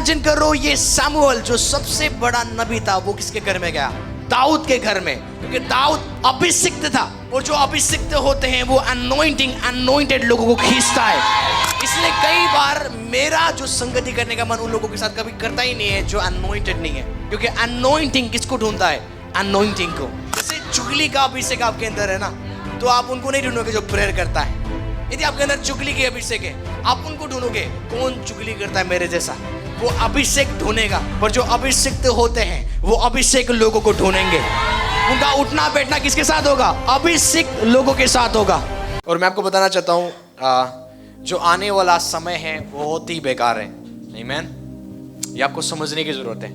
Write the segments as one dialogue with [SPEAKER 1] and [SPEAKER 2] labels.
[SPEAKER 1] Imagine करो ये Samuel जो सबसे बड़ा नबी था वो किसके घर में गया? दाऊद के घर में, क्योंकि दाऊद अभिषिक्त था और जो अभिषिक्त होते हैं वो अनॉइंटेड लोगों को खींचता है। इसलिए कई बार मेरा जो संगति करने का मन उन लोगों के साथ कभी करता ही नहीं है जो अनॉइंटेड नहीं है, क्योंकि अनॉइंटिंग किसको ढूंढता है? अनॉइंटिंग को। जैसे चुगली का अभिषेक आपके अंदर है ना, तो आप उनको नहीं ढूंढोगे जो प्रेयर करता है। यदि आपके अंदर चुगली की अभिषेक है, आप उनको ढूंढोगे कौन चुगली करता है मेरे जैसा, वो अभिषेक ढूंढेगा। पर जो अभिषिक्त होते हैं वो अभिषेक लोगों को ढूंढेंगे। उनका उठना बैठना किसके साथ होगा? अभिषिक्त लोगों के साथ होगा। और मैं आपको बताना चाहता हूँ जो आने वाला समय है वो बहुत ही बेकार है। आमीन। ये आपको समझने की जरूरत है।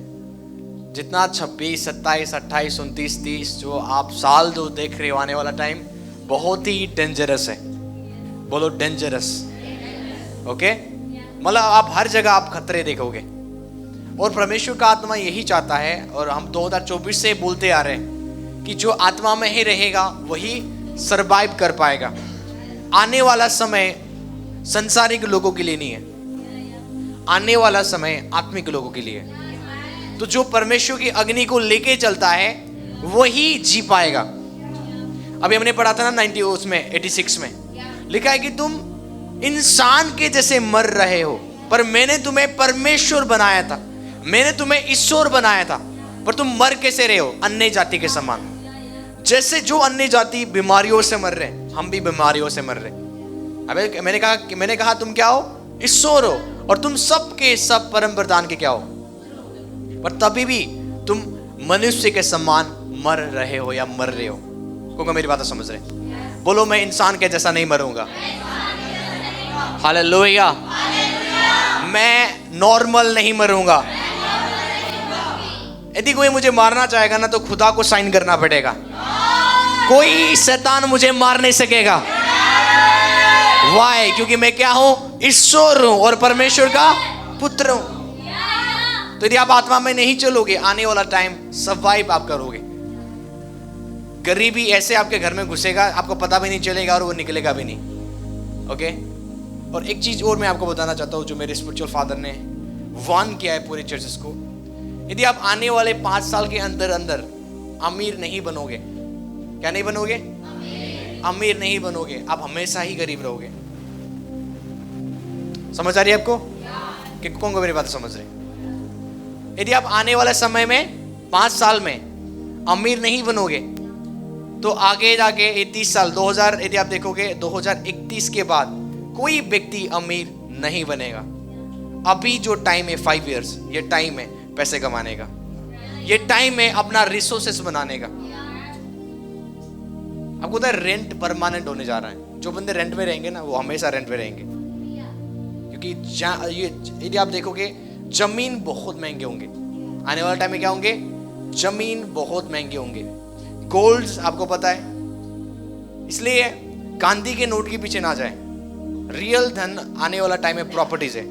[SPEAKER 1] जितना 26, 27, 28, 29, 30 जो आप साल जो देख रहे हो, आने वाला टाइम बहुत ही डेंजरस है। बोलो डेंजरस। ओके, मतलब आप हर जगह आप खतरे देखोगे और परमेश्वर का आत्मा यही चाहता है, और हम 2024 से बोलते आ रहे हैं कि जो आत्मा में ही रहेगा वही सरवाइव कर पाएगा। आने वाला समय संसारिक लोगों के लिए नहीं है, आने वाला समय आत्मिक लोगों के लिए है। तो जो परमेश्वर की अग्नि को लेके चलता है वही जी पाएगा। अभी हमने पढ़ा था ना 86 में लिखा है कि तुम इंसान के जैसे मर रहे हो, पर मैंने तुम्हें परमेश्वर बनाया था, मैंने तुम्हें ईश्वर बनाया था, पर तुम मर कैसे रहे हो? अन्य जाति के समान। जैसे जो अन्य जाति बीमारियों से मर रहे, हम भी बीमारियों से मर रहे। अबे मैंने कहा तुम क्या हो? ईश्वर हो, और तुम सब के सब परम वरदान के क्या हो? पर तभी भी तुम मनुष्य के समान मर रहे हो या मर रहे हो। क्योंकि मेरी बात समझ रहे? बोलो मैं इंसान के जैसा नहीं मरूंगा। हालेलुया। मैं नॉर्मल नहीं मरूंगा। यदि कोई मुझे मारना चाहेगा ना तो खुदा को साइन करना पड़ेगा। कोई शैतान मुझे मार नहीं सकेगा। वाई? क्योंकि मैं क्या हूं? ईश्वर हूं और परमेश्वर का पुत्र हूं। तो यदि आप आत्मा में नहीं चलोगे, आने वाला टाइम सर्वाइव आप करोगे। गरीबी ऐसे आपके घर में घुसेगा, आपको पता भी नहीं चलेगा और वो निकलेगा भी नहीं। ओके। और एक चीज और मैं आपको बताना चाहता हूं जो मेरे स्पिरिचुअल फादर ने वार्न किया है पूरे चर्चेस को। यदि आप आने वाले 5 साल के अंदर अमीर नहीं बनोगे, क्या नहीं बनोगे? अमीर नहीं बनोगे, आप हमेशा ही गरीब रहोगे। समझ आ रही है आपको? कि कौन को मेरी बात समझ रहे? यदि आप आने वाले समय में 5 साल में अमीर नहीं बनोगे तो आगे जाके 30 साल 2000 यदि आप देखोगे 2031 के बाद कोई व्यक्ति अमीर नहीं बनेगा। अभी जो टाइम है 5 इयर्स, ये टाइम है पैसे कमाने का, ये टाइम है अपना रिसोर्सेस बनाने का। आपको पता है रेंट परमानेंट होने जा रहा है। जो बंदे रेंट में रहेंगे ना वो हमेशा रेंट में रहेंगे, क्योंकि ये यदि आप देखोगे जमीन बहुत महंगे होंगे। आने वाला टाइम में क्या होंगे? जमीन बहुत महंगे होंगे। गोल्ड आपको पता है, इसलिए गांधी के नोट के पीछे ना जाए। रियल धन आने वाला टाइम में प्रॉपर्टीज है।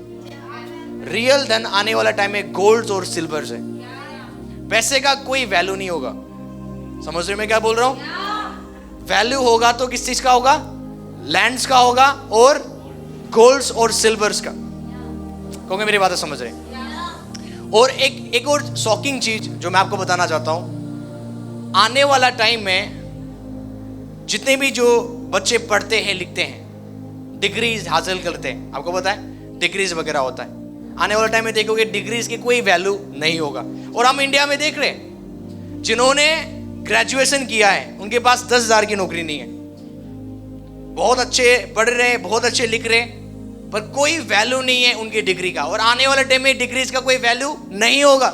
[SPEAKER 1] रियल धन आने वाला टाइम में गोल्ड और सिल्वर है। पैसे का कोई वैल्यू नहीं होगा। समझ रहे मैं क्या बोल रहा हूं? वैल्यू होगा तो किस चीज का होगा? लैंड्स का होगा और गोल्ड्स और सिल्वर्स का। क्योंकि मेरी बात समझ रहे? और एक और शॉकिंग चीज जो मैं आपको बताना चाहता हूं, आने वाला टाइम में जितने भी जो बच्चे पढ़ते हैं लिखते हैं, डिग्रीज हासिल करते हैं, आपको पता है डिग्रीज वगैरह होता है, आने वाला टाइम में देखोगे डिग्रीज की कोई वैल्यू नहीं होगा। और हम इंडिया में देख रहे हैं जिन्होंने ग्रेजुएशन किया है उनके पास 10,000 की नौकरी नहीं है। बहुत अच्छे पढ़ रहे हैं, बहुत अच्छे लिख रहे हैं, पर कोई वैल्यू नहीं है उनकी डिग्री का। और आने वाले टाइम में डिग्रीज का कोई वैल्यू नहीं होगा।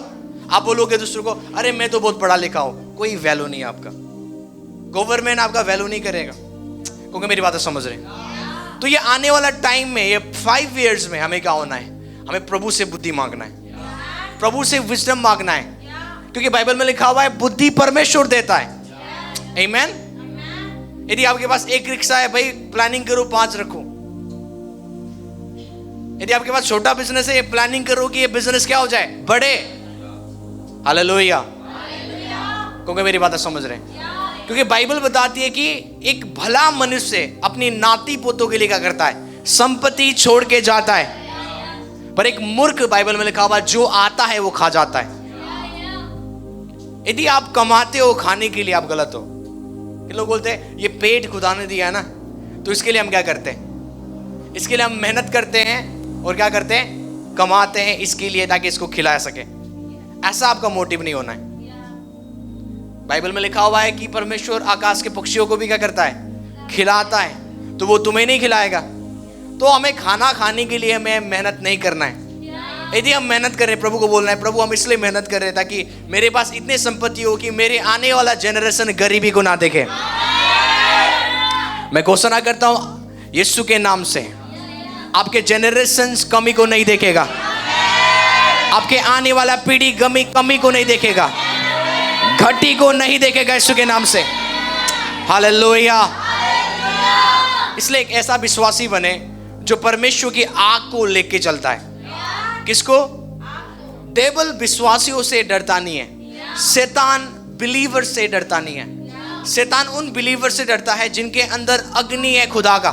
[SPEAKER 1] आप बोलोगे दूसरों को अरे मैं तो बहुत पढ़ा लिखा हूं, कोई वैल्यू नहीं है आपका। गवर्नमेंट आपका वैल्यू नहीं करेगा। क्योंकि मेरी बात समझ रहे हैं? तो ये आने वाला टाइम में, ये 5 इयर्स में हमें क्या होना है? हमें प्रभु से बुद्धि मांगना है, प्रभु से विजडम मांगना है, क्योंकि बाइबल में लिखा हुआ है बुद्धि परमेश्वर देता है। आमीन। यदि आपके पास एक रिक्शा है, भाई प्लानिंग करो 5 रखो। यदि आपके पास छोटा बिजनेस है, ये प्लानिंग करो कि ये बिजनेस क्या हो जाए? बड़े। हालेलुया। क्योंकि मेरी बात समझ रहे हैं? क्योंकि बाइबल बताती है कि एक भला मनुष्य अपनी नाती पोतों के लिए क्या करता है? संपत्ति छोड़ के जाता है, पर एक मूर्ख, बाइबल में लिखा हुआ, जो आता है वो खा जाता है। यदि आप कमाते हो खाने के लिए, आप गलत हो। कि लोग बोलते हैं ये पेट खुदा ने दिया है ना, तो इसके लिए हम क्या करते हैं, इसके लिए हम मेहनत करते हैं और क्या करते हैं, कमाते हैं इसके लिए ताकि इसको खिला सके। ऐसा आपका मोटिव नहीं होना है। बाइबल में लिखा हुआ है कि परमेश्वर आकाश के पक्षियों को भी क्या करता है, खिलाता है, तो वो तुम्हें नहीं खिलाएगा। तो हमें खाना खाने के लिए हमें मेहनत नहीं करना है। यदि हम मेहनत कर रहे हैं, प्रभु को बोलना है, प्रभु हम इसलिए मेहनत कर रहे हैं ताकि मेरे पास इतनी संपत्ति हो कि मेरे आने वाला जनरेशन गरीबी को ना देखे। मैं घोषणा करता हूं यीशु के नाम से, आपके जनरेशन कमी को नहीं देखेगा, आपके आने वाला पीढ़ी कमी को नहीं देखेगा, घटी को नहीं देखेगा यीशु के नाम से। हालेलुया। इसलिए एक ऐसा विश्वासी बने जो परमेश्वर की आग को लेके चलता है। किसको? डेविल विश्वासियों से डरता नहीं है, शैतान बिलीवर से डरता नहीं है। शैतान उन बिलीवर से डरता है जिनके अंदर अग्नि है खुदा का।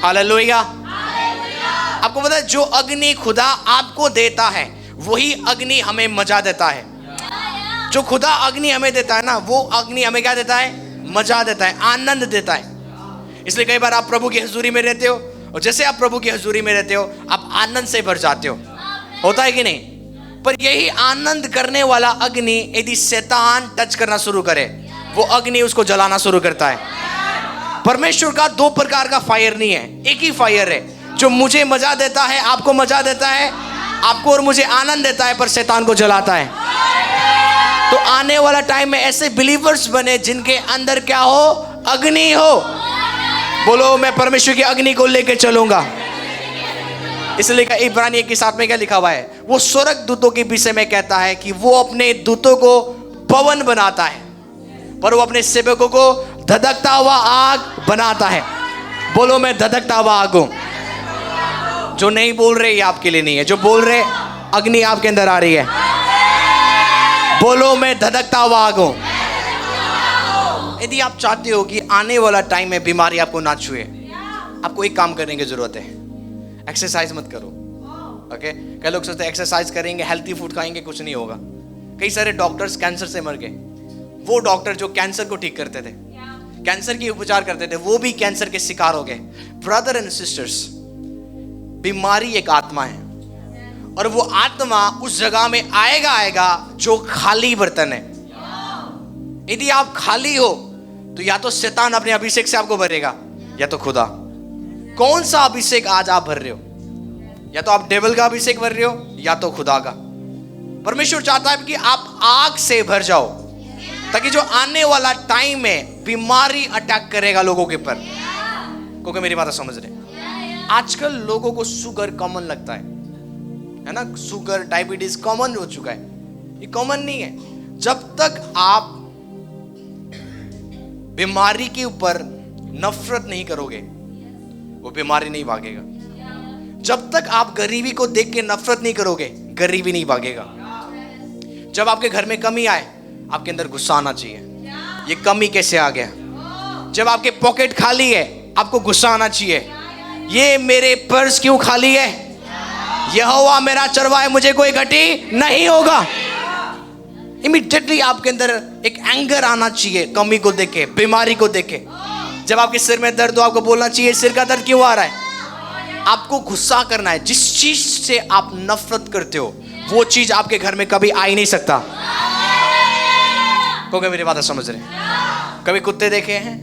[SPEAKER 1] हालेलुया। आपको पता है जो अग्नि खुदा आपको देता है वही अग्नि हमें मजा देता है। जो खुदा अग्नि हमें देता है ना, वो अग्नि हमें क्या देता है, मजा देता है, आनंद देता है। इसलिए कई बार आप प्रभु की हजूरी में रहते हो और जैसे आप प्रभु की हजूरी में रहते हो आप आनंद से भर जाते हो। होता है कि नहीं? पर यही आनंद करने वाला अग्नि यदि शैतान टच करना शुरू करे, वो अग्नि उसको जलाना शुरू करता है। परमेश्वर का दो प्रकार का फायर नहीं है, एक ही फायर है जो मुझे मजा देता है, आपको मजा देता है, आपको और मुझे आनंद देता है, पर शैतान को जलाता है। तो आने वाला टाइम में ऐसे बिलीवर्स बने जिनके अंदर क्या हो, अग्नि हो। बोलो मैं परमेश्वर की अग्नि को लेकर चलूंगा। इसलिए लिखा इब्रानी 1:7 में क्या लिखा हुआ है, वो स्वर्ग दूतों के विषय में कहता है कि वो अपने दूतों को पवन बनाता है, पर वो अपने सेवकों को धधकता हुआ आग बनाता है। बोलो मैं धधकता हुआ आग हूं। जो नहीं बोल रहे ये आपके लिए नहीं है, जो बोल रहे अग्नि आपके अंदर आ रही है। बोलो मैं धधकता हुआ आग हूं। यदि आप चाहते हो कि आने वाला टाइम में बीमारी आपको ना छुए, आपको एक काम करने की जरूरत है, एक्सरसाइज मत करो। ओके? कई लोग सोचते हैं एक्सरसाइज करेंगे, हेल्थी फूड खाएंगे, कुछ नहीं होगा। कई सारे डॉक्टर्स कैंसर से मर गए। वो डॉक्टर जो कैंसर को ठीक करते थे, कैंसर की उपचार करते थे, वो भी कैंसर के शिकार हो गए। ब्रदर एंड सिस्टर्स, बीमारी एक आत्मा है और वो आत्मा उस जगह में आएगा जो खाली बर्तन है। यदि आप खाली हो तो या तो शैतान अपने अभिषेक से आपको भरेगा या तो खुदा। कौन सा अभिषेक आज आप भर रहे हो? या तो आप डेविल का अभिषेक भर रहे हो या तो खुदा का। परमेश्वर चाहता है कि आप आग से भर जाओ ताकि जो आने वाला टाइम में बीमारी अटैक करेगा लोगों के ऊपर। क्योंकि मेरी बात समझ रहे, आजकल लोगों को शुगर कॉमन लगता है ना? शुगर, डायबिटीज कॉमन हो चुका है। ये कॉमन नहीं है। जब तक आप बीमारी के ऊपर नफरत नहीं करोगे, वो बीमारी नहीं भागेगा। जब तक आप गरीबी को देख के नफरत नहीं करोगे, गरीबी नहीं भागेगा। जब आपके घर में कमी आए, आपके अंदर गुस्सा आना चाहिए, ये कमी कैसे आ गया। जब आपके पॉकेट खाली है, आपको गुस्सा आना चाहिए, ये मेरे पर्स क्यों खाली है। यहोवा मेरा चरवाहा, मुझे कोई घटी नहीं होगा। इमीडिएटली आपके अंदर एक एंगर आना चाहिए कमी को देखे, बीमारी को देखे। जब आपके सिर में दर्द हो, आपको बोलना चाहिए सिर का दर्द क्यों आ रहा है। आपको गुस्सा करना है। जिस चीज से आप नफरत करते हो वो चीज आपके घर में कभी आ ही नहीं सकता। क्योंकि मेरी बात समझ रहे, कभी कुत्ते देखे हैं,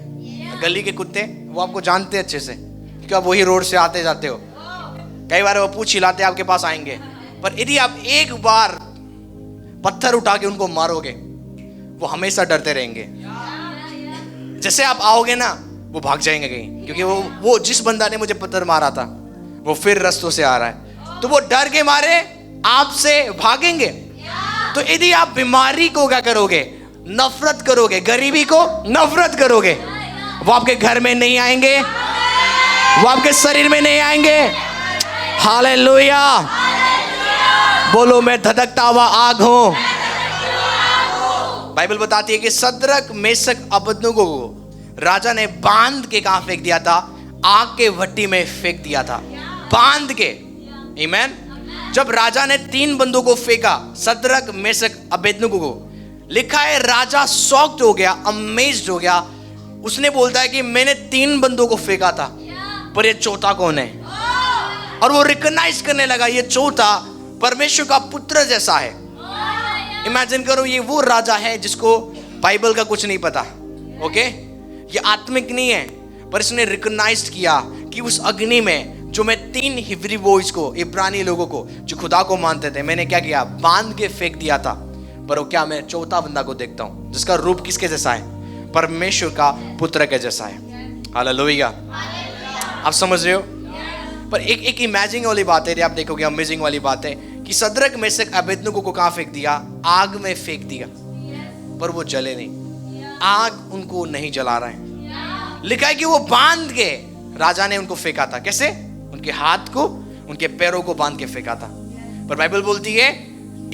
[SPEAKER 1] गली के कुत्ते, वो आपको जानते हैं अच्छे से क्योंकि आप वही रोड से आते जाते हो। कई बार वो पूछ हिलाते आपके पास आएंगे, पर यदि आप एक बार पत्थर उठा के उनको मारोगे, वो हमेशा डरते रहेंगे। जैसे आप आओगे ना, वो भाग जाएंगे कहीं, क्योंकि वो जिस बंदा ने मुझे पत्थर मारा था वो फिर रास्तों से आ रहा है, तो वो डर के मारे आपसे भागेंगे। तो यदि आप बीमारी को क्या करोगे, नफरत करोगे, गरीबी को नफरत करोगे, वो आपके घर में नहीं आएंगे, वो आपके शरीर में नहीं आएंगे। हालेलुया। बोलो मैं धधकता हुआ आग हूं। बाइबल बताती है कि सद्रक, मेशक, अबेदनगो को राजा ने बांध के कहां फेंक दिया था, आग के भट्टी में फेंक दिया था, बांध के। आमीन। जब राजा ने 3 बंदों को फेंका, सद्रक, मेशक, अबेदनगो को, लिखा है राजा शॉक्ड हो गया, अमेज्ड हो गया। उसने बोलता है कि मैंने 3 बंदों को फेंका था, पर ये चौथा कौन है? और वो रिकॉग्नाइज करने लगा ये चौथा परमेश्वर का पुत्र जैसा है। इमेजिन करो, ये वो राजा है जिसको बाइबल का कुछ नहीं पता, ओके? ये आत्मिक नहीं है, पर इसने रिकॉग्नाइज किया कि उस अग्नि में जो मैं 3 हिब्रू बॉयज को, इब्रानी लोगों को जो खुदा को मानते थे, मैंने क्या किया? बांध के फेंक दिया था। पर वो क्या, मैं चौथा बंदा को देखता हूं जिसका रूप किसके जैसा है? परमेश्वर का पुत्र के जैसा है। हालेलुया। आप समझ रहे हो? पर एक इमेजिंग वाली बात है, आप देखोगे अमेजिंग वाली बात है कि सद्रक, मेशक, अबेदनगो को कहां फेंक दिया? आग में फेंक दिया, पर वो जले नहीं। आग उनको नहीं जला रहा है। लिखा है कि वो बांध के राजा ने उनको फेंका था। कैसे? उनके हाथ को, उनके पैरों को बांध के फेंका था। पर बाइबल बोलती है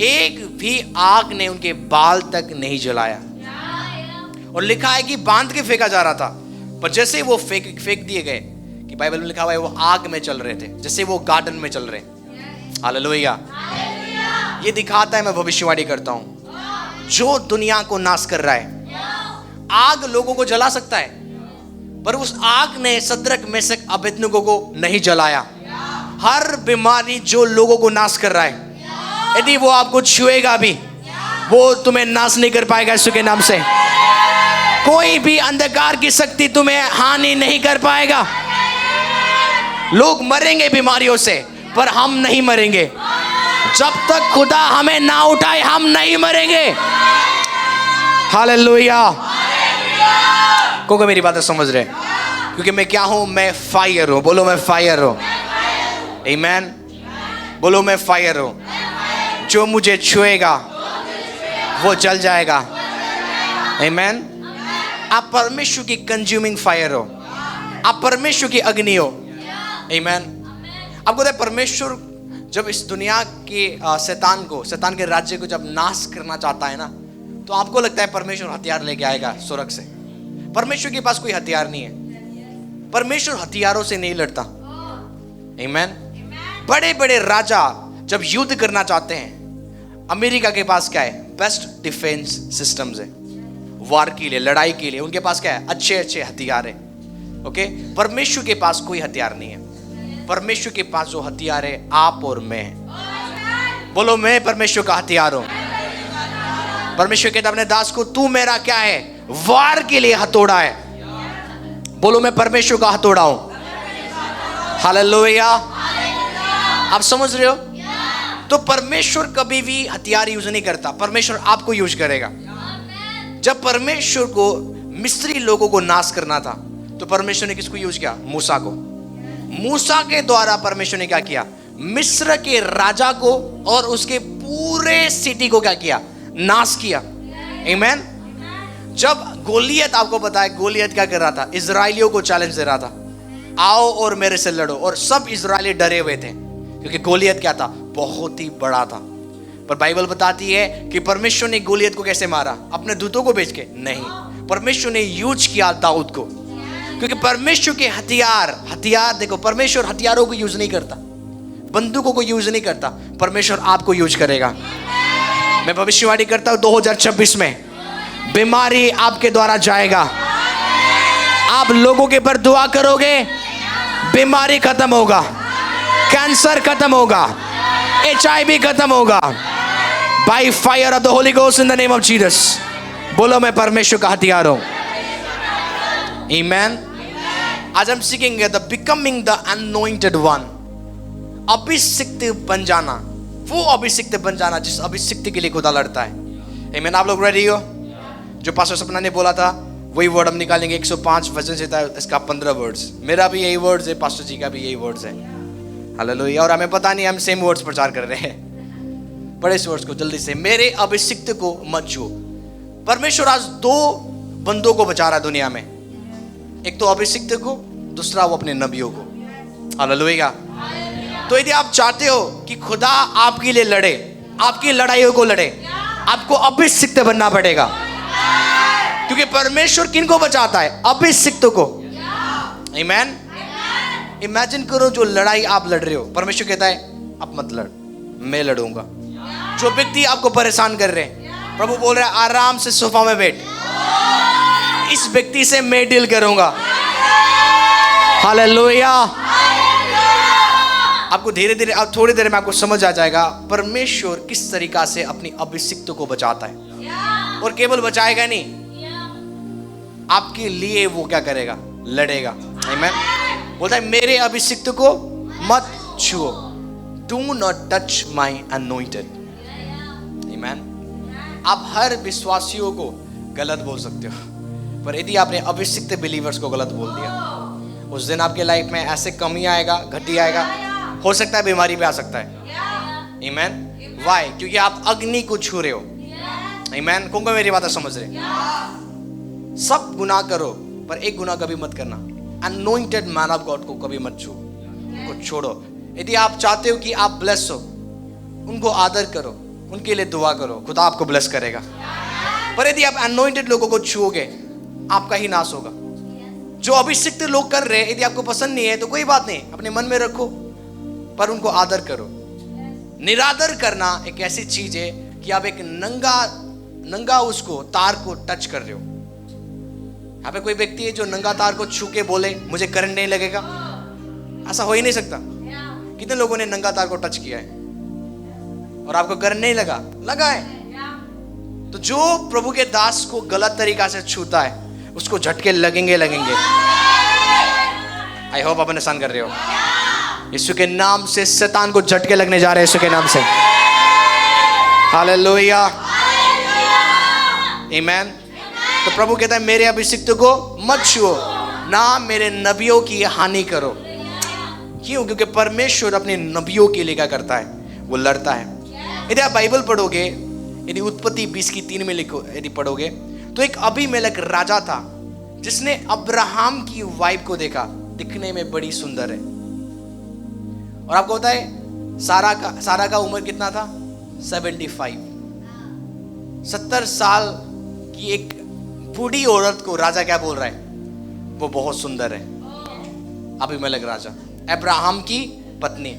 [SPEAKER 1] एक भी आग ने उनके बाल तक नहीं जलाया। और लिखा है कि बांध के फेंका जा रहा था, पर जैसे ही वो फेंक दिए गए, कि बाइबल में लिखा हुआ है वो आग में चल रहे थे, जैसे वो गार्डन में चल रहे। हालेलुया। ये दिखाता है, मैं भविष्यवाणी करता हूं, जो दुनिया को नाश कर रहा है, आग लोगों को जला सकता है, पर उस आग ने सद्रक, मेशक, अबेदनगो को नहीं जलाया। हर बीमारी जो लोगों को नाश कर रहा है, यदि वो आपको छुएगा भी, वो तुम्हें नाश नहीं कर पाएगा यीशु के नाम से। कोई भी अंधकार की शक्ति तुम्हें हानि नहीं कर पाएगा। लोग मरेंगे बीमारियों से, पर हम नहीं मरेंगे। जब तक खुदा हमें ना उठाए, हम नहीं मरेंगे। हालेलुया। को मेरी बातें समझ रहे? क्योंकि मैं क्या हूं? मैं फायर हूं। बोलो मैं फायर हूं। आमीन। बोलो मैं फायर हूं। जो मुझे छुएगा वो जल जाएगा। आमीन। आप परमेश्वर की कंज्यूमिंग फायर हो, आप परमेश्वर की अग्नि हो। आमीन। आपको पता है परमेश्वर जब इस दुनिया के शैतान के राज्य को जब नाश करना चाहता है ना, तो आपको लगता है परमेश्वर हथियार लेके आएगा स्वर्ग से। परमेश्वर के पास कोई हथियार नहीं है। परमेश्वर हथियारों से नहीं लड़ता। आमीन। बड़े बड़े राजा जब युद्ध करना चाहते हैं, अमेरिका के पास क्या है? बेस्ट डिफेंस सिस्टम्स है वार के लिए, लड़ाई के लिए। उनके पास क्या है? अच्छे अच्छे हथियार है। ओके? परमेश्वर के पास कोई हथियार नहीं है। परमेश्वर के पास जो हथियार है आप और मैं हैं। बोलो मैं परमेश्वर का हथियार हूं। परमेश्वर कहता अपने दास को, तू मेरा क्या है? वार के लिए हथौड़ा है। बोलो मैं परमेश्वर का हथौड़ा हूं। हालेलुया। आप समझ रहे हो? तो परमेश्वर कभी भी हथियार यूज नहीं करता, परमेश्वर आपको यूज करेगा। जब परमेश्वर को मिस्री लोगों को नाश करना था, तो परमेश्वर ने किसको यूज किया? मूसा को। मूसा के द्वारा परमेश्वर ने क्या किया? मिस्र के राजा को और उसके पूरे सिटी को क्या किया? नाश किया। आमीन। जब गोलियत, आपको पता है गोलियत क्या कर रहा था? इजराइलियों को चैलेंज दे रहा था, आओ और मेरे से लड़ो। और सब इजराइली डरे हुए थे, क्योंकि गोलियत क्या था? बहुत ही बड़ा था। पर बाइबल बताती है कि परमेश्वर ने गोलियत को कैसे मारा? अपने दूतों को भेज के? नहीं, परमेश्वर ने यूज किया दाऊद को। क्योंकि परमेश्वर के हथियार देखो, परमेश्वर हथियारों को यूज नहीं करता, बंदूकों को यूज नहीं करता। परमेश्वर आपको यूज करेगा। मैं भविष्यवाणी करता हूं 2026 में बीमारी आपके द्वारा जाएगा। आप लोगों के पर दुआ करोगे, बीमारी खत्म होगा, कैंसर खत्म होगा, HIV खत्म होगा। By fire of the Holi ghost in the name of Jesus. बोलो मैं परमेश्वर का हथियार हूं। आमीन। आज हम सीखेंगे the becoming the anointed one. अभिषिक्त बन जाना, वो अभिषिक्त बन जाना जिस अभिषिक्त के लिए खुदा लड़ता है। आमीन। आप लोग रेडी हो? जो पास्टर सपना ने बोला था वही वर्ड हम निकालेंगे। 105 वचन से था, इसका 15 वर्ड्स। मेरा भी यही वर्ड्स है, पास्टर जी का भी यही वर्ड्स है। हालेलुया। और हमें पता नहीं, हम सेम वर्ड्स प्रचार कर रहे हैं। बड़े इस वर्ड्स को जल्दी से, मेरे अभिषिक्त को मत छुओ। परमेश्वर आज 2 बंदों को बचा रहा है दुनिया में, एक तो अभिषिक्त को, दूसरा वो अपने नबियों को। हालेलुया। तो यदि आप चाहते हो कि खुदा आपके लिए लड़े, आपकी लड़ाइयों को लड़े, आपको अभिषिक्त बनना पड़ेगा। क्योंकि परमेश्वर किनको बचाता है? अभिषिक्त को। आमीन। इमेजिन करो जो लड़ाई आप लड़ रहे हो, परमेश्वर कहता है अब मत लड़, मैं लड़ूंगा। जो व्यक्ति आपको परेशान कर रहे हैं, प्रभु बोल रहा है आराम से सोफा में बैठ, इस व्यक्ति से मैं डील करूंगा। हालेलुया। आपको धीरे धीरे, अब थोड़ी देर में आपको समझ आ जाएगा परमेश्वर किस तरीका से अपनी अभिषिक्त को बचाता है। और केवल बचाएगा नहीं, आपके लिए वो क्या करेगा, लड़ेगा। आमीन। बोलता है मेरे अभिषिक्त को मत छुओ, do not touch my anointed. आमीन। आप हर विश्वासियों को गलत बोल सकते हो, पर यदि आपने अभिषिक्त बिलीवर्स को गलत बोल दिया, उस दिन आपके लाइफ में ऐसे कमी आएगा, घटी आएगा, हो सकता है बीमारी भी आ सकता है। आमीन। वाई? क्योंकि आप अग्नि को छू रहे हो। आमीन। कौन को मेरी बात समझ रहे? सब गुनाह करो, पर एक गुनाह कभी मत करना, अनॉइंटेड मैन ऑफ गॉड को कभी मत छू, को छोड़ो। यदि आप चाहते हो कि आप ब्लेस हो, उनको आदर करो, उनके लिए दुआ करो, खुदा आपको ब्लेस करेगा। पर यदि आप अनॉइंटेड लोगों को छूओगे, आपका ही नाश होगा। जो अभिषिक्त लोग कर रहे हैं, यदि आपको पसंद नहीं है तो कोई बात नहीं, अपने मन में रखो, पर उनको आदर करो। निरादर करना एक ऐसी चीज है कि आप एक नंगा उसको तार को टच कर रहे हो। यहाँ पे कोई व्यक्ति है जो नंगा तार को छू के बोले मुझे करंट नहीं लगेगा, ऐसा हो ही नहीं सकता। कितने लोगों ने नंगा तार को टच किया है और आपको करंट नहीं लगा है? तो जो प्रभु के दास को गलत तरीका से छूता है, उसको झटके लगेंगे। आई होप आप अंडरस्टैंड कर रहे हो। यीशु के नाम से शैतान को झटके लगने जा रहे हैं, यीशु के नाम से। हालेलुया। आमीन। तो प्रभु कहता है मेरे अभिषिक्त को मत छुओ, ना मेरे नबियों की हानि करो। क्यों? क्योंकि परमेश्वर अपने नबियों के लिए क्या करता है, वो लड़ता है। यदि आप बाइबल पढ़ोगे, यदि उत्पत्ति 20:3 में लिखो, यदि पढ़ोगे तो एक अबीमेलेक राजा था जिसने अब्राहम की वाइफ को देखा, दिखने में बड़ी सुंदर है। और आपको पता है सारा का उम्र कितना था? 75। 70 साल की एक बूढ़ी औरत को राजा क्या बोल रहा है, वो बहुत सुंदर है। अबीमेलेक राजा, अब्राहम की पत्नी।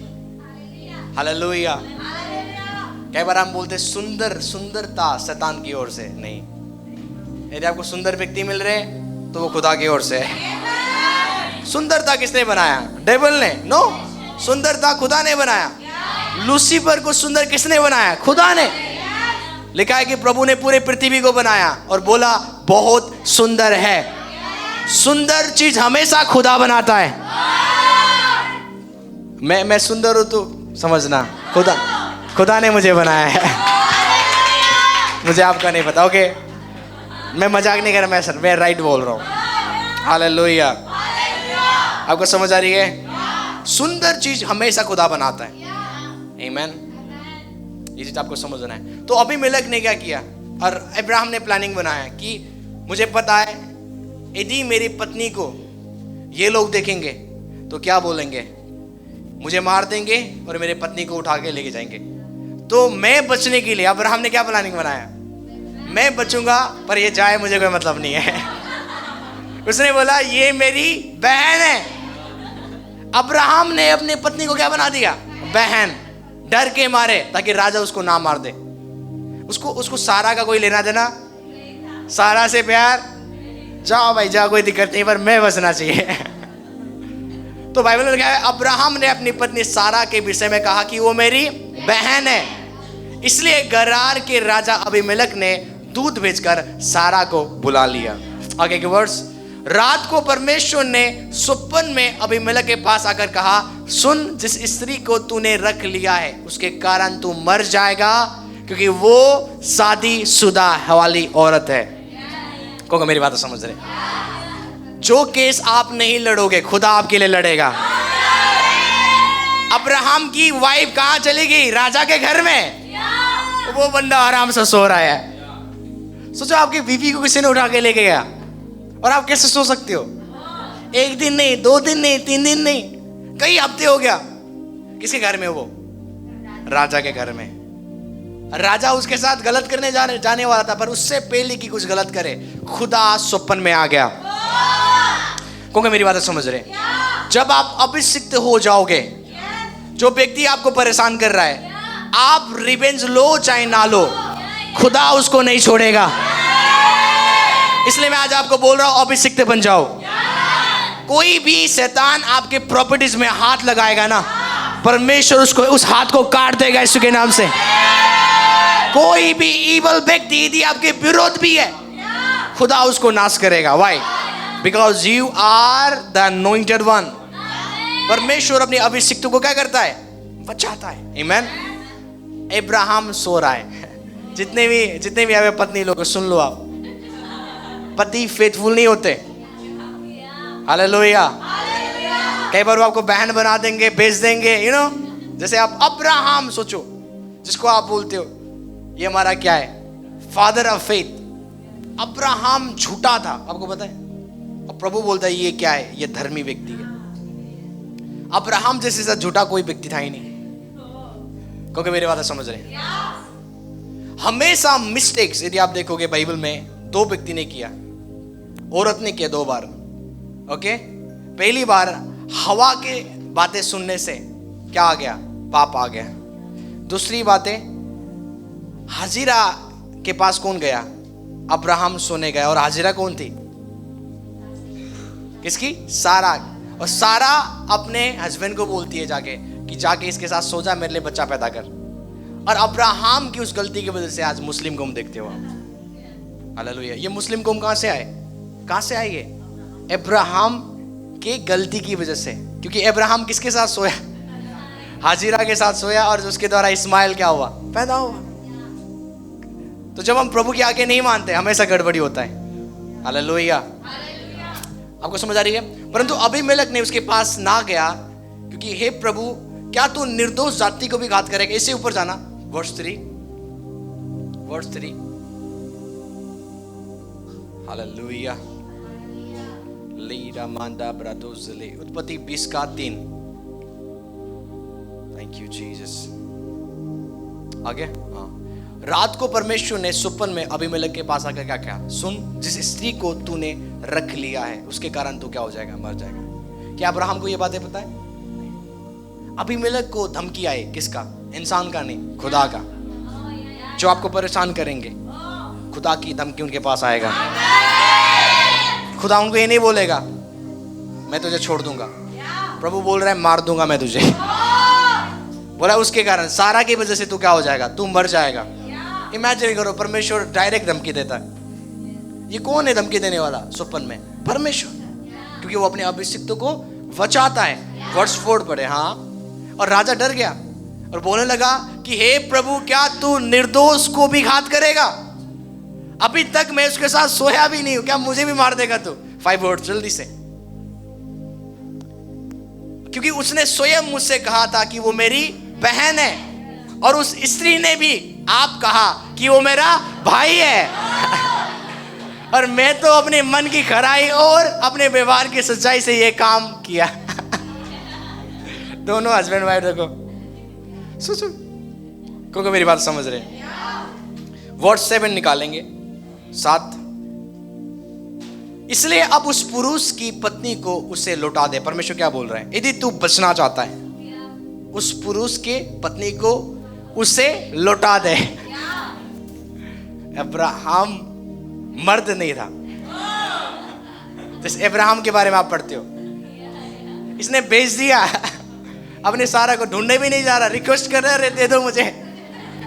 [SPEAKER 1] हालेलुया। कई बार हम बोलते सुंदरता शैतान की ओर से नहीं। यदि आपको सुंदर व्यक्ति मिल रहे तो वो खुदा की ओर से है। सुंदरता किसने बनाया? डेविल ने? नो, सुंदरता खुदा ने बनाया। लूसीफर को सुंदर किसने बनाया? खुदा ने। लिखा है कि प्रभु ने पूरे पृथ्वी को बनाया और बोला बहुत सुंदर है। सुंदर चीज हमेशा खुदा बनाता है। मैं सुंदर हूं तो समझना खुदा ने मुझे बनाया है। मुझे आपका नहीं पता। ओके, मैं मजाक नहीं कर रहा, मैं राइट बोल रहा हूँ। हालेलुया। आपको समझ आ रही है? सुंदर चीज हमेशा खुदा बनाता है। आमीन। ये चीज आपको समझना है। तो अबीमेलेक ने क्या किया, और अब्राहम ने प्लानिंग बनाया कि मुझे पता है यदि मेरी पत्नी को ये लोग देखेंगे तो क्या बोलेंगे, मुझे मार देंगे और मेरे पत्नी को उठा के लेके जाएंगे। तो मैं बचने के लिए अब्राहम ने क्या प्लानिंग बनाया, मैं बचूंगा पर ये जाए मुझे कोई मतलब नहीं है। उसने बोला ये मेरी बहन है। अब्राहम ने अपनी पत्नी को क्या बना दिया, बहन, डर के मारे ताकि राजा उसको ना मार दे। उसको सारा का कोई लेना देना, सारा से प्यार, जाओ भाई जाओ, कोई दिक्कत नहीं, पर मैं बचना चाहिए। तो बाइबल में लिखा है अब्राहम ने अपनी पत्नी सारा के विषय में कहा कि वो मेरी बहन है। इसलिए गरार के राजा अबीमेलेक ने दूत भेजकर सारा को बुला लिया। आगे के वर्ड्स, रात को परमेश्वर ने स्वप्न में अबीमेलेक के पास आकर कहा, सुन, जिस स्त्री को तूने रख लिया है उसके कारण तू मर जाएगा, क्योंकि वो शादीशुदा वाली औरत है। को मेरी बात समझ रहे? जो केस आप नहीं लड़ोगे, खुदा आपके लिए लड़ेगा। अब्राहम की वाइफ कहां चली गई? राजा के घर में। वो बंदा आराम से सो रहा है। सोचो आपकी बीवी को किसी ने उठा के लेके गया, और आप कैसे सो सकते हो? एक दिन नहीं, 2 दिन नहीं, 3 दिन नहीं, कई हफ्ते हो गया। किसके घर में? वो राजा के घर में। राजा उसके साथ गलत करने जाने वाला था, पर उससे पहले कि कुछ गलत करे, खुदा स्वप्न में आ गया। कौन मेरी बात समझ रहे? जब आप अभिषिक्त हो जाओगे, जो व्यक्ति आपको परेशान कर रहा है आप रिवेंज लो चाहे ना लो, खुदा उसको नहीं छोड़ेगा। इसलिए मैं आज आपको बोल रहा हूं, अभिषिक्त बन जाओ। कोई भी शैतान आपके प्रॉपर्टीज में हाथ लगाएगा ना, परमेश्वर उसको उस हाथ को काट देगा यीशु के नाम से। कोई भी ईवल व्यक्ति यदि आपके विरोध भी है, खुदा उसको नाश करेगा। Why? Because you are the anointed one. परमेश्वर अपने अभिषिक्त को क्या करता है? बचाता है। आमीन। अब्राहम सो रहा है। जितने भी हमें पत्नी लोग सुन लो, आप पति फेथफुल नहीं होते। हालेलुया। कई बार वो आपको बहन बना देंगे, बेच देंगे, यू नो। जैसे आप अब्राहम सोचो, जिसको आप बोलते हो ये हमारा क्या है? Father of faith. अब्राहम झूठा था, आपको पता है। और प्रभु बोलता है ये क्या है? ये धर्मी व्यक्ति है। अब्राहम जैसे साथ झूठा कोई व्यक्ति था ही नहीं। क्योंकि मेरी बात समझ रहे हैं। हमेशा मिस्टेक्स यदि आप देखोगे बाइबल में, दो व्यक्ति ने किया, औरत ने किया 2 बार। ओके, पहली बार हवा के बातें सुनने से क्या आ गया? पाप आ गया। दूसरी बातें, हाजिरा के पास कौन गया? अब्राहम सोने गया। और हाजिरा कौन थी? किसकी? सारा। और सारा अपने हस्बैंड को बोलती है जाके कि जाके इसके साथ सो जा, मेरे लिए बच्चा पैदा कर। और अब्राहम की उस गलती की वजह से आज मुस्लिम कौम देखते हो आप। हालेलुया। ये मुस्लिम कौम कहां से आए? कहां से आई है? अब्राहम के गलती की वजह से। क्योंकि अब्राहम किसके साथ सोया? हाजिरा के साथ सोया, और उसके द्वारा इस्माइल क्या हुआ? पैदा हुआ। तो जब हम प्रभु की आगे नहीं मानते, हमेशा गड़बड़ी होता है। हालेलुया। आपको समझ आ रही है? परंतु अबीमेलेक ने उसके पास ना गया, क्योंकि हे प्रभु, क्या तू निर्दोष जाति को भी घात करेगा? इससे ऊपर जाना, वर्स 3। हालेलुया। लीरा मांदा ब्रादोजले, उत्पत्ति 20:3। Thank you Jesus. आगे, हाँ। रात को परमेश्वर ने सुपन में अबीमेलेक के पास आकर क्या कहा? सुन, जिस स्त्री को तूने रख लिया है उसके कारण तू क्या हो जाएगा? मर जाएगा। क्या अब्राहम को ये बातें पता है? अबीमेलेक को धमकी आई, किसका? इंसान का नहीं, खुदा का। जो आपको परेशान करेंगे, खुदा की धमकी उनके पास आएगा। खुदा उनको ये नहीं बोलेगा मैं तुझे छोड़ दूंगा। प्रभु बोल रहा है मार दूंगा मैं तुझे। बोला उसके कारण, सारा की वजह से तू क्या हो जाएगा? तू मर जाएगा। इमेजिन करो, परमेश्वर डायरेक्ट धमकी देता है। ये कौन है धमकी देने वाला सुपन में? परमेश्वर। क्योंकि वो अपने अभिषिक्त को बचाता है। वर्स 4 पढ़े। हाँ। और राजा डर गया और बोलने लगा कि हे प्रभु, क्या तू निर्दोष को भी घात करेगा? अभी तक मैं उसके साथ सोया भी नहीं हूं, क्या मुझे भी मार देगा तू? 5 वर्ड जल्दी से। क्योंकि उसने स्वयं मुझसे कहा था कि वो मेरी बहन है, और उस स्त्री ने भी आप कहा कि वो मेरा भाई है। और मैं तो अपने मन की खराई और अपने व्यवहार की सच्चाई से ये काम किया। दोनों हस्बैंड वाइफ देखो, सोचो, क्योंकि मेरी बात समझ रहे हैं। वर्ड 7 निकालेंगे, 7। इसलिए अब उस पुरुष की पत्नी को उसे लौटा दे। परमेश्वर क्या बोल रहे हैं? यदि तू बचना चाहता है, उस पुरुष के पत्नी को उसे लौटा दे। अब्राहम मर्द नहीं था, जैसे अब्राहम के बारे में आप पढ़ते हो। इसने बेच दिया, अपने सारा को ढूंढने भी नहीं जा रहा, रिक्वेस्ट कर रहा है दे दो मुझे,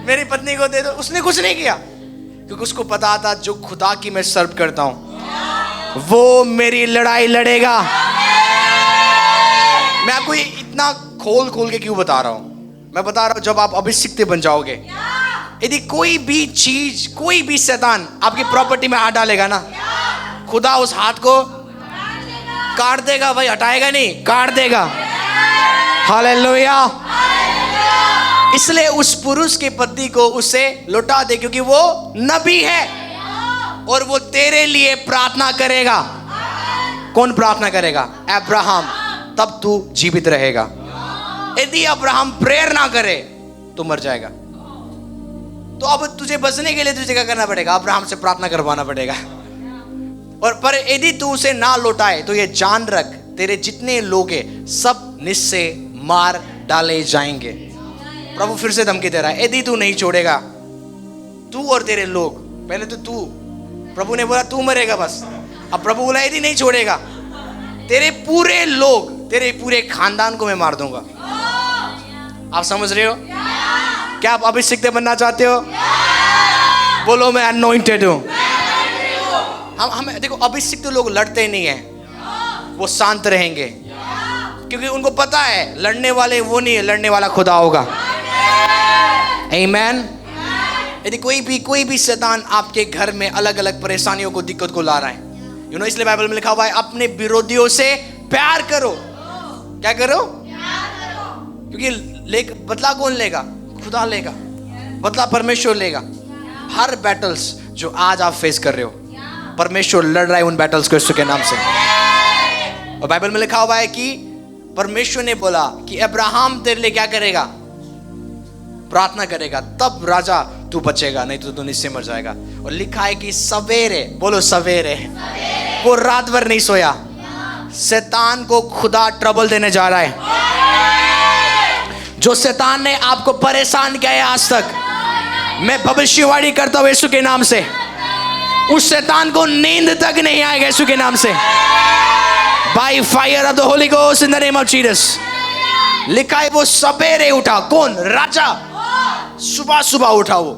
[SPEAKER 1] मेरी पत्नी को दे दो। उसने कुछ नहीं किया, क्योंकि उसको पता था जो खुदा की मैं सर्व करता हूं वो मेरी लड़ाई लड़ेगा। मैं आपको इतना खोल के क्यों बता रहा हूं? मैं बता रहा हूं, जब आप अभिषिक्त बन जाओगे, यदि कोई भी चीज, कोई भी शैतान आपकी प्रॉपर्टी में हाथ डालेगा ना, खुदा उस हाथ को काट देगा भाई, हटाएगा नहीं, काट देगा। हालेलुया। इसलिए उस पुरुष की पत्नी को उसे लौटा दे, क्योंकि वो नबी है और वो तेरे लिए प्रार्थना करेगा। कौन प्रार्थना करेगा? अब्राहम। तब तू जीवित रहेगा। यदि अब्राहम प्रेयर ना करे तो मर जाएगा। तो अब तुझे बचने के लिए तुझे क्या करना पड़ेगा? अब्राहम से प्रार्थना करवाना पड़ेगा। और पर यदि तू उसे ना लौटाए तो ये जान रख, तेरे जितने लोग हैं सब निश्चय मार डाले जाएंगे। प्रभु फिर से धमकी दे रहा है, यदि तू नहीं छोड़ेगा, तू और तेरे लोग, पहले तो तू, प्रभु ने बोला तू मरेगा बस, अब प्रभु बोला यदि नहीं छोड़ेगा, तेरे पूरे लोग, तेरे पूरे खानदान को मैं मार दूंगा। आप समझ रहे हो? क्या आप अभिषिक्त बनना चाहते हो? बोलो मैं अनॉइंटेड हूं। हम देखो, अभिषिक्त लोग लड़ते नहीं हैं, वो शांत रहेंगे, क्योंकि उनको पता है लड़ने वाले वो नहीं है, लड़ने वाला खुदा होगा। आमीन। यदि कोई भी शैतान आपके घर में अलग अलग परेशानियों को, दिक्कत को ला रहा है, इसलिए बाइबल में लिखा हुआ है अपने विरोधियों से प्यार करो। क्या करो? क्योंकि बदला कौन लेगा? खुदा लेगा, बदला परमेश्वर लेगा। हर बैटल्स जो आज आप फेस कर रहे हो, परमेश्वर लड़ रहा है उन बैटल्स को यीशु के नाम से। और बाइबल में लिखा हुआ है कि परमेश्वर ने बोला कि अब्राहम तेरे लिए क्या करेगा? प्रार्थना करेगा, तब राजा तू बचेगा, नहीं तो तू निश्चय मर जाएगा। और लिखा है कि सवेरे, बोलो सवेरे, वो रात भर नहीं सोया, शैतान को खुदा ट्रबल देने जा रहा है। जो शैतान ने आपको परेशान किया है आज तक, मैं भविष्यवाणी करता हूं यीशु के नाम से, उस शैतान को नींद तक नहीं आएगा यीशु के नाम से। By fire of the Holi ghost in the name of Jesus. लिखा है वो सवेरे उठा। कौन? राजा। सुबह सुबह उठा वो,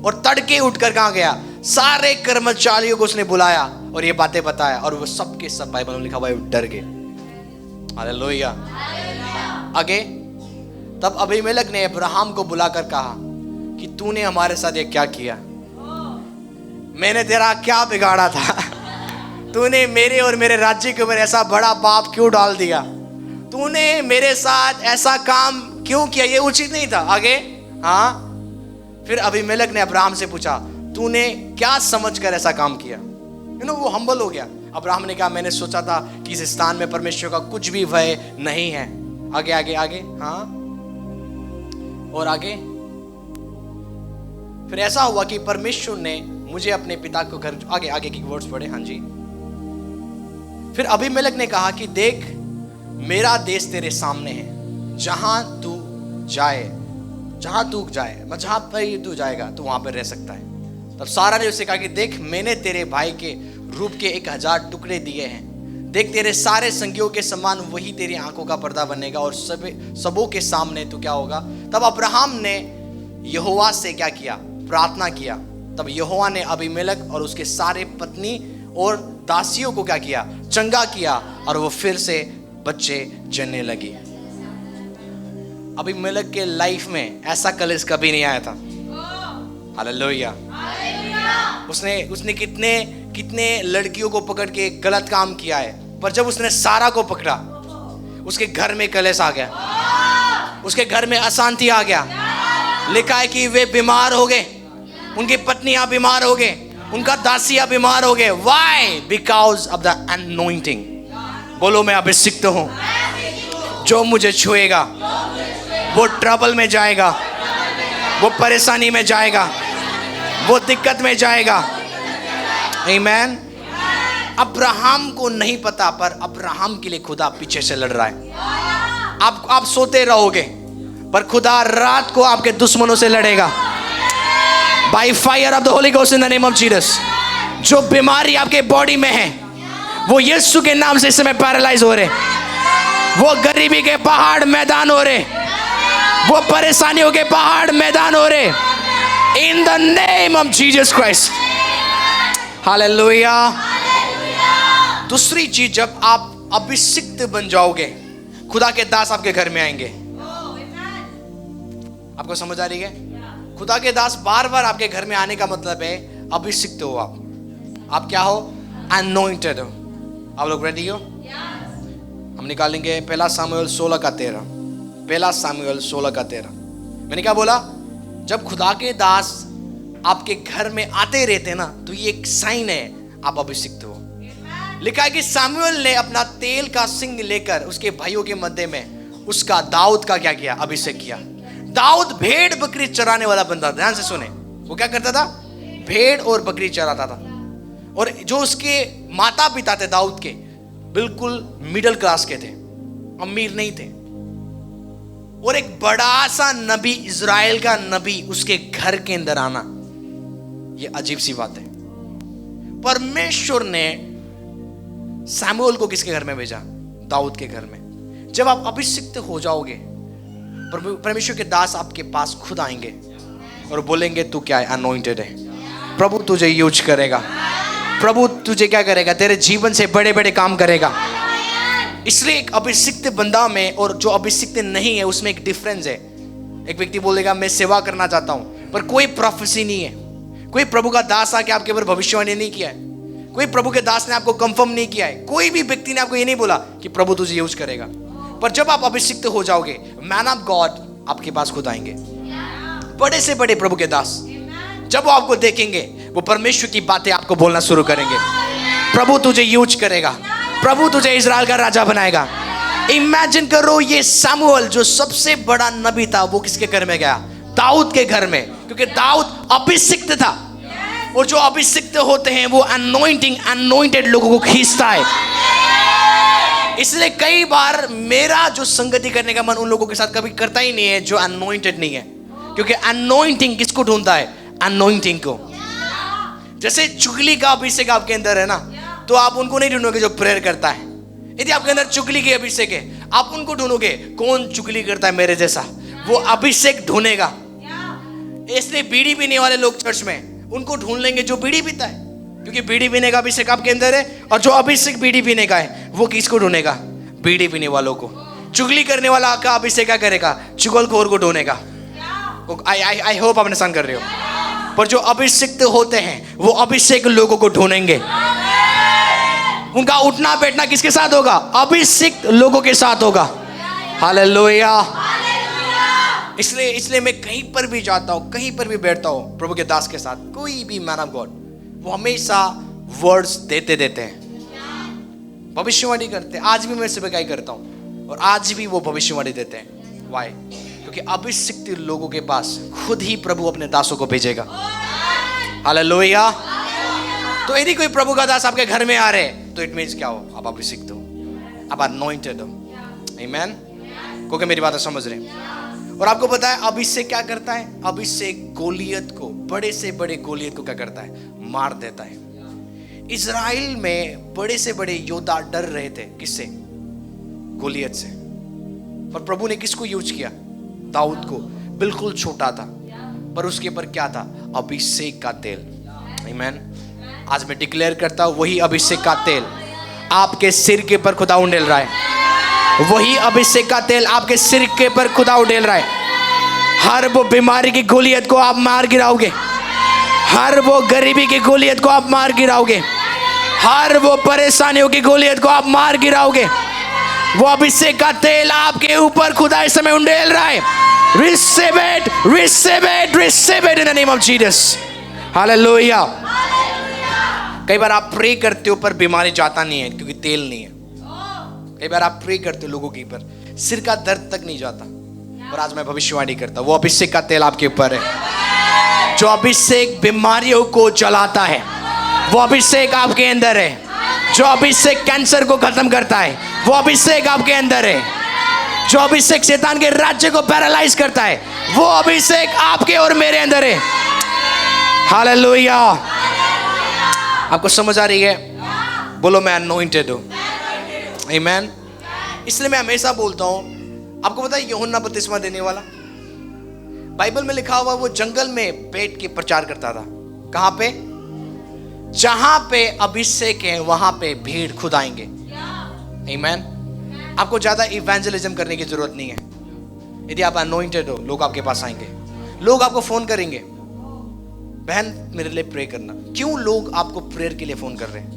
[SPEAKER 1] और तड़के उठकर कहां गया? सारे कर्मचारियों को उसने बुलाया और ये बातें बताया, और वो सब के सब, बाइबल में लिखा हुआ है, डर गए। हालेलुया। आगे, तब अबीमेलेक ने अब्राहम को बुलाकर कहा कि तूने हमारे साथ ये क्या किया? मैंने तेरा क्या बिगाड़ा था? तूने मेरे और मेरे राज्य के ऊपर ऐसा बड़ा पाप क्यों डाल दिया? तूने मेरे साथ ऐसा काम क्यों किया? ये उचित नहीं था। आगे, हाँ, फिर अबीमेलेक ने अब्राहम से पूछा तूने क्या समझकर ऐसा काम किया? वो हम्बल हो गया। अब्राहम ने कहा मैंने सोचा था कि इस स्थान में परमेश्वर का कुछ भी भय नहीं है। आगे आगे आगे, हाँ, और आगे, फिर ऐसा हुआ कि परमेश्वर ने मुझे अपने पिता को घर, आगे आगे की वर्ड्स पढ़े, हाँ जी। फिर अबीमेलेक ने कहा कि देख, मेरा देश तेरे सामने है, जहां तू जाए, मैं जहां पर तू जाएगा तू वहां पर रह सकता है। तब सारा ने उससे कहा कि देख, मैंने तेरे भाई के रूप के 1000 टुकड़े दिए हैं, देख तेरे सारे संगियों के समान वही तेरी आंखों का पर्दा बनेगा और सबों के सामने तू क्या होगा। तब अब्राहम ने यहोवा से क्या किया? प्रार्थना किया। तब यहोवा ने अबीमेलेक और उसके सारे पत्नी और दासियों को क्या किया? चंगा किया, और वो फिर से बच्चे जनने लगे। अबीमेलेक के लाइफ में ऐसा कलेश कभी नहीं आया था। हालेलुया। उसने कितने लड़कियों को पकड़ के गलत काम किया है, पर जब उसने सारा को पकड़ा, उसके घर में कलेश आ गया, उसके घर में अशांति आ गया। लिखा है कि वे बीमार हो गए, उनकी पत्नियां बीमार हो गए, उनका दासियां बीमार हो गए। Why? Because of the anointing। बोलो मैं अभिषिक्त हूं। जो मुझे छुएगा वो ट्रबल में जाएगा, वो परेशानी में जाएगा, वो दिक्कत में जाएगा। आमीन। अब्राहम को नहीं पता, पर अब्राहम के लिए खुदा पीछे से लड़ रहा है। आप सोते रहोगे, पर खुदा रात को आपके दुश्मनों से लड़ेगा। By fire of the Holi ghost in the name of Jesus. जो बीमारी आपके बॉडी में है, वो यीशु के नाम से इस समय पैरालाइज हो रहे, वो गरीबी के पहाड़ मैदान हो रहे, वो परेशानियों के पहाड़ मैदान हो रहे, इन the name of Jesus Christ. Hallelujah. दूसरी चीज, जब आप अभिषिक्त बन जाओगे, खुदा के दास आपके घर में आएंगे। आपको समझ आ रही है? खुदा के दास बार बार आपके घर में आने का मतलब है अभिषिक्त हो आप क्या हो? अनॉइंटेड हो। आप लोग रेडी हो? हम निकालेंगे 1 सामुएल 16 का 13। 1 सामुएल 16 का 13। मैंने क्या बोला? जब खुदा के दास आपके घर में आते रहते ना, तो ये एक साइन है आप अभिषिक्त हो। लिखा है कि सामुएल ने अपना तेल का सिंग लेकर उसके भाइयों के मध्य में उसका, दाऊद का क्या किया? अभिषेक किया। दाऊद भेड़ बकरी चराने वाला बंदा, ध्यान से सुने। वो क्या करता था? भेड़ और बकरी चराता था। और जो उसके माता पिता थे दाऊद के, बिल्कुल मिडिल क्लास के थे, अमीर नहीं थे। और एक बड़ा सा नबी, इज़राइल का नबी, उसके घर के अंदर आना, ये अजीब सी बात है। परमेश्वर ने सैमुअल को किसके घर में भेजा? दाऊद के घर में। जब आप अभिषिक्त हो जाओगे, परमेश्वर के दास आपके पास खुद आएंगे और बोलेंगे तू क्या है? अनॉइंटेड है, प्रभु तुझे यूज करेगा, प्रभु तुझे क्या करेगा? तेरे जीवन से बड़े बड़े काम करेगा। इसलिए एक अभिषिक्त बंदा में और जो अभिषिक्त नहीं है उसमें एक डिफरेंस है। एक व्यक्ति बोलेगा मैं सेवा करना चाहता हूं, पर कोई प्रोफेसी नहीं है, कोई प्रभु का दास आके आपके ऊपर भविष्यवाणी नहीं किया है, कोई प्रभु के दास ने आपको कंफर्म नहीं किया है, कोई भी व्यक्ति ने आपको ये नहीं बोला कि प्रभु तुझे यूज करेगा। पर जब आप अभिषिक्त हो जाओगे, मैन ऑफ गॉड आपके पास खुद आएंगे, बड़े से बड़े प्रभु के दास। जब वो आपको देखेंगे, वो परमेश्वर की बातें आपको बोलना शुरू करेंगे। प्रभु तुझे यूज करेगा, प्रभु तुझे इज़राइल का राजा बनाएगा। इमेजिन करो, ये सैमुअल जो सबसे बड़ा नबी था, वो किसके घर में गया? दाऊद के घर में, क्योंकि दाऊद अभिषिक्त था, और जो अभिषिक्त होते हैं वो अनॉइंटेड लोगों को खींचता है। इसलिए कई बार मेरा जो संगति करने का मन उन लोगों के साथ कभी करता ही नहीं है जो अनॉइंटेड नहीं है, क्योंकि अनॉइंटिंग किसको ढूंढता है? अनॉइंटिंग को। जैसे चुगली का अभिषेक आपके अंदर है ना, तो आप उनको नहीं ढूंढोगे जो प्रेयर करता है। यदि आपके अंदर चुगली की अभिषेक है, आप उनको ढूंढोगे कौन चुगली करता है मेरे जैसा, वो अभिषेक ढूंढेगा। इसलिए बीड़ी पीने वाले लोग चर्च में उनको ढूंढ लेंगे जो बीड़ी पीता है, क्योंकि बीड़ी पीने का अभिषेक आपके अंदर है, और जो अभिषेक बीड़ी पीने का है वो किसको ढूंढेगा? बीड़ी पीने वालों को। चुगली करने वाला का अभिषेक क्या करेगा? चुगलखोर को ढूंढेगा। आई होप आप अंडरस्टैंड कर रहे हो। पर जो अभिषिक्त होते हैं वो अभिषेक लोगों को ढूंढेंगे। उनका उठना बैठना किसके साथ होगा? अभिषिक्त लोगों के साथ होगा। हालेलुया। इसलिए मैं कहीं पर भी जाता हूँ, कहीं पर भी बैठता हूँ प्रभु के दास के साथ, कोई भी मैन ऑफ गॉड, वो हमेशा वर्ड्स देते हैं, भविष्यवाणी करते हैं। आज भी मैं सुबह क्या करता हूँ, और आज भी वो भविष्यवाणी देते हैं। वाई? क्योंकि अभिषिक्त लोगों के पास खुद ही प्रभु अपने दासों को भेजेगा। हालेलुया। तो यदि कोई प्रभु का दास आपके घर में आ रहे तो इट मीन्स क्या हो? आप अभिषिक्त हो, आप अनॉइंटेड हो। आमीन। क्योंकि मेरी बात समझ रहे हैं। और आपको पता है अभिषेक क्या करता है? अभिषेक गोलियत को, बड़े से बड़े गोलियत को क्या करता है? मार देता है। इज़राइल में बड़े से बड़े योद्धा डर रहे थे, किससे? गोलियत से। पर प्रभु ने किसको यूज किया? दाऊद को। बिल्कुल छोटा था, पर उसके ऊपर क्या था? अभिषेक का तेल। आमीन। आज मैं डिक्लेयर करता हूं, वही अभिषेक का तेल आपके सिर के ऊपर खुदा उंडेल रहा है। वही अभिषेक का तेल आपके सिर के ऊपर खुदा उंडेल रहा है। हर वो बीमारी की गोलियत को आप मार गिराओगे, हर वो गरीबी की गोलियत को आप मार गिराओगे, हर वो परेशानियों की गोलियत को आप मार गिराओगे। वो अभिषेक का तेल आपके ऊपर खुदा इस समय उंडेल रहा है। Receive it, receive it, receive it in the name of Jesus. Hallelujah. कई बार आप प्रे करते हो पर बीमारी जाता नहीं है क्योंकि तेल नहीं है। कई बार आप प्रे करते हो लोगों के ऊपर, सिर का दर्द तक नहीं जाता। और आज मैं भविष्यवाणी करता हूं, वो अभिषेक का तेल आपके ऊपर है। जो अभिषेक बीमारियों को जलाता है, वो अभिषेक आपके अंदर है। जो अभिषेक कैंसर को खत्म करता है, वो अभिषेक आपके अंदर है। जो अभिषेक शैतान के राज्य को पैरालाइज करता है, वो अभिषेक आपके और मेरे अंदर है। हालेलुया। आपको समझ आ रही है? बोलो मैं अनॉइंटेड हूं। आमीन। इसलिए मैं हमेशा बोलता हूं, आपको पता है यूहन्ना बपतिस्मा देने वाला, बाइबल में लिखा हुआ, वो जंगल में बैठ के प्रचार करता था। कहां पे? जहां पे अभिषेक है वहां पे भीड़ खुद आएंगे। आमीन। आपको ज्यादा इवेंजलिज्म करने की जरूरत नहीं है। यदि आप अनॉइंटेड हो, लोग आपके पास आएंगे, लोग आपको फोन करेंगे, बहन मेरे लिए प्रे करना। क्यों लोग आपको प्रेयर के लिए फोन कर रहे हैं?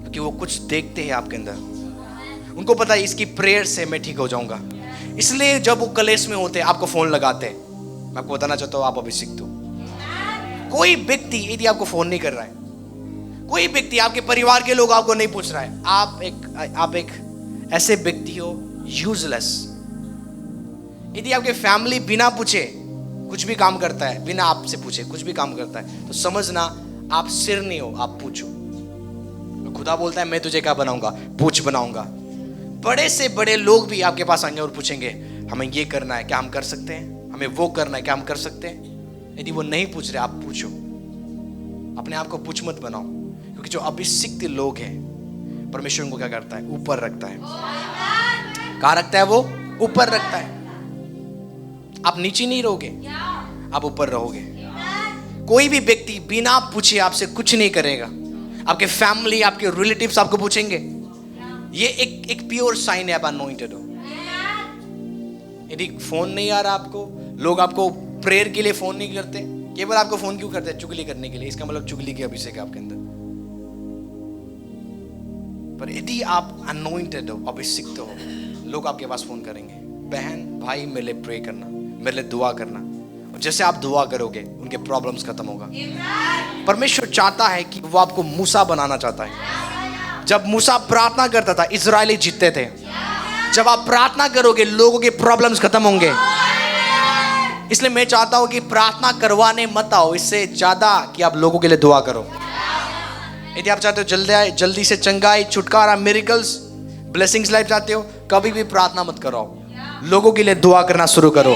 [SPEAKER 1] क्योंकि वो कुछ देखते हैं आपके अंदर। उनको पता है इसकी प्रेयर से मैं ठीक हो जाऊंगा। इसलिए जब वो कलेश में होते हैं आपको फोन लगाते हैं। मैं आपको बताना चाहता हूं, आप अभिषिक्त हो। कोई व्यक्ति यदि आपको फोन नहीं कर रहा है, कोई व्यक्ति आपके परिवार के लोग आपको नहीं पूछ रहा है, आप एक ऐसे व्यक्ति हो यूजलेस। यदि आपके फैमिली बिना पूछे कुछ भी काम करता है, बिना आपसे पूछे कुछ भी काम करता है, तो समझना आप सिर नहीं हो, आप पूछो। खुदा बोलता है मैं तुझे क्या बनाऊंगा? पूछ बनाऊंगा। बड़े से बड़े लोग भी आपके पास आएंगे और पूछेंगे हमें ये करना है, क्या हम कर सकते हैं? हमें वो करना है, क्या हम कर सकते हैं? यदि वो नहीं पूछ रहे, आप पूछो। अपने आप को पूछ मत बनाओ, क्योंकि जो अभिषिक्त लोग हैं परमेश्वर उनको क्या करता है? ऊपर रखता है। कहाँ रखता है? वो ऊपर रखता है। आप नीचे नहीं रहोगे, आप ऊपर रहोगे। कोई भी व्यक्ति बिना पूछे आपसे कुछ नहीं करेगा। आपके फैमिली, आपके रिलेटिव्स आपको पूछेंगे। ये एक प्योर साइन है आप अनॉइंटेड हो। यदि फोन नहीं आ रहा आपको, लोग आपको प्रेयर के लिए फोन नहीं करते, केवल आपको फोन क्यों करते हैं? चुगली करने के लिए। इसका मतलब चुगली की अभिषेक है आपके अंदर। पर यदि आप अनॉइंटेड हो, अभिषिक्त हो, लोग आपके पास फोन करेंगे, बहन भाई मेरे लिए प्रे करना, मेरे लिए दुआ करना। और जैसे आप दुआ करोगे उनके प्रॉब्लम्स खत्म होगा। परमेश्वर चाहता है कि वो आपको मूसा बनाना चाहता है। जब मूसा प्रार्थना करता था, इजरायली जीतते थे। जब आप प्रार्थना करोगे, लोगों के प्रॉब्लम्स खत्म होंगे। इसलिए मैं चाहता हूं कि प्रार्थना करवाने मत आओ, इससे ज्यादा कि आप लोगों के लिए दुआ करो। यदि आप चाहते हो जल्दी से चंगाई, छुटकारा, मिरेकल्स, ब्लेसिंग्स लाइफ चाहते हो, कभी भी प्रार्थना मत करो, लोगों के लिए दुआ करना शुरू करो।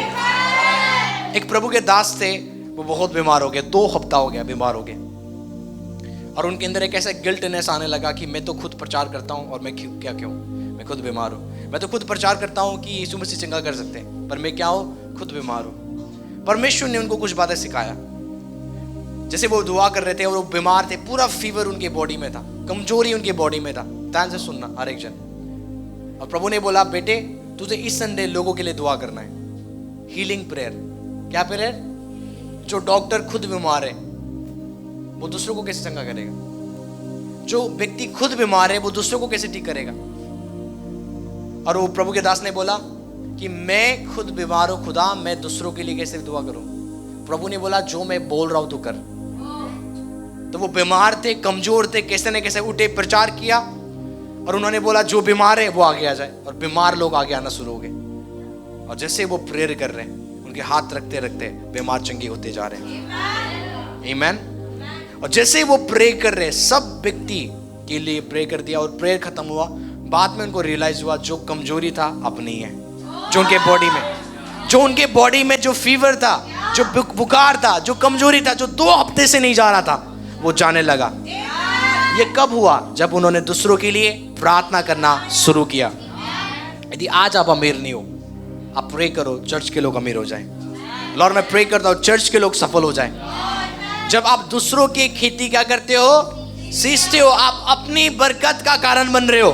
[SPEAKER 1] एक प्रभु के दास थे, वो बहुत बीमार हो गए, 2 हफ्ता हो गया बीमार हो गए। और उनके अंदर एक ऐसा गिल्टनेस आने लगा कि मैं तो खुद प्रचार करता हूँ और मैं क्यों मैं खुद बीमार हूँ। मैं तो खुद प्रचार करता हूँ कि यीशु मसीह चंगा कर सकते हैं, पर मैं क्या हूँ? खुद बीमार हूँ। परमेश्वर ने उनको कुछ बातें सिखाया। जैसे वो दुआ कर रहे थे और वो बीमार थे, पूरा फीवर उनके बॉडी में था, कमजोरी उनके बॉडी में था। ध्यान से सुनना हर एक जन। और प्रभु ने बोला, बेटे तुझे इस संडे लोगों के लिए दुआ करना है, हीलिंग प्रेयर। क्या प्रेयर? जो डॉक्टर खुद बीमार है वो दूसरों को कैसे चंगा करेगा? जो व्यक्ति खुद बीमार है वो दूसरों को कैसे ठीक करेगा? और वो प्रभु के दास ने बोला कि मैं खुद बीमार हूं खुदा, मैं दूसरों के लिए कैसे दुआ करूं? प्रभु ने बोला, जो मैं बोल रहा हूं तू कर। तो वो बीमार थे, कमजोर थे, कैसे न कैसे उठे, प्रचार किया। और उन्होंने बोला, जो बीमार है वो आगे आ जाए। और बीमार लोग आगे आना शुरू हो गए। और जैसे वो प्रेयर कर रहे हैं, उनके हाथ रखते रखते बीमार चंगे होते जा रहे हैं। आमीन। और जैसे वो प्रे कर रहे, सब व्यक्ति के लिए प्रे कर दिया और प्रेयर खत्म हुआ। बाद में उनको रियलाइज हुआ जो कमजोरी था अब नहीं है। जो उनके बॉडी में जो फीवर था, जो बुखार था, जो कमजोरी था, जो 2 हफ्ते से नहीं जा रहा था, वो जाने लगा। ये कब हुआ? जब उन्होंने दूसरों के लिए प्रार्थना करना शुरू किया। यदि आज आप अमीर नहीं हो, आप प्रे करो चर्च के लोग अमीर हो जाएं। लॉर्ड मैं प्रे करता हूँ चर्च के लोग सफल हो जाएं। जब आप दूसरों की खेती क्या करते हो? सींचते हो। आप अपनी बरकत का कारण बन रहे हो।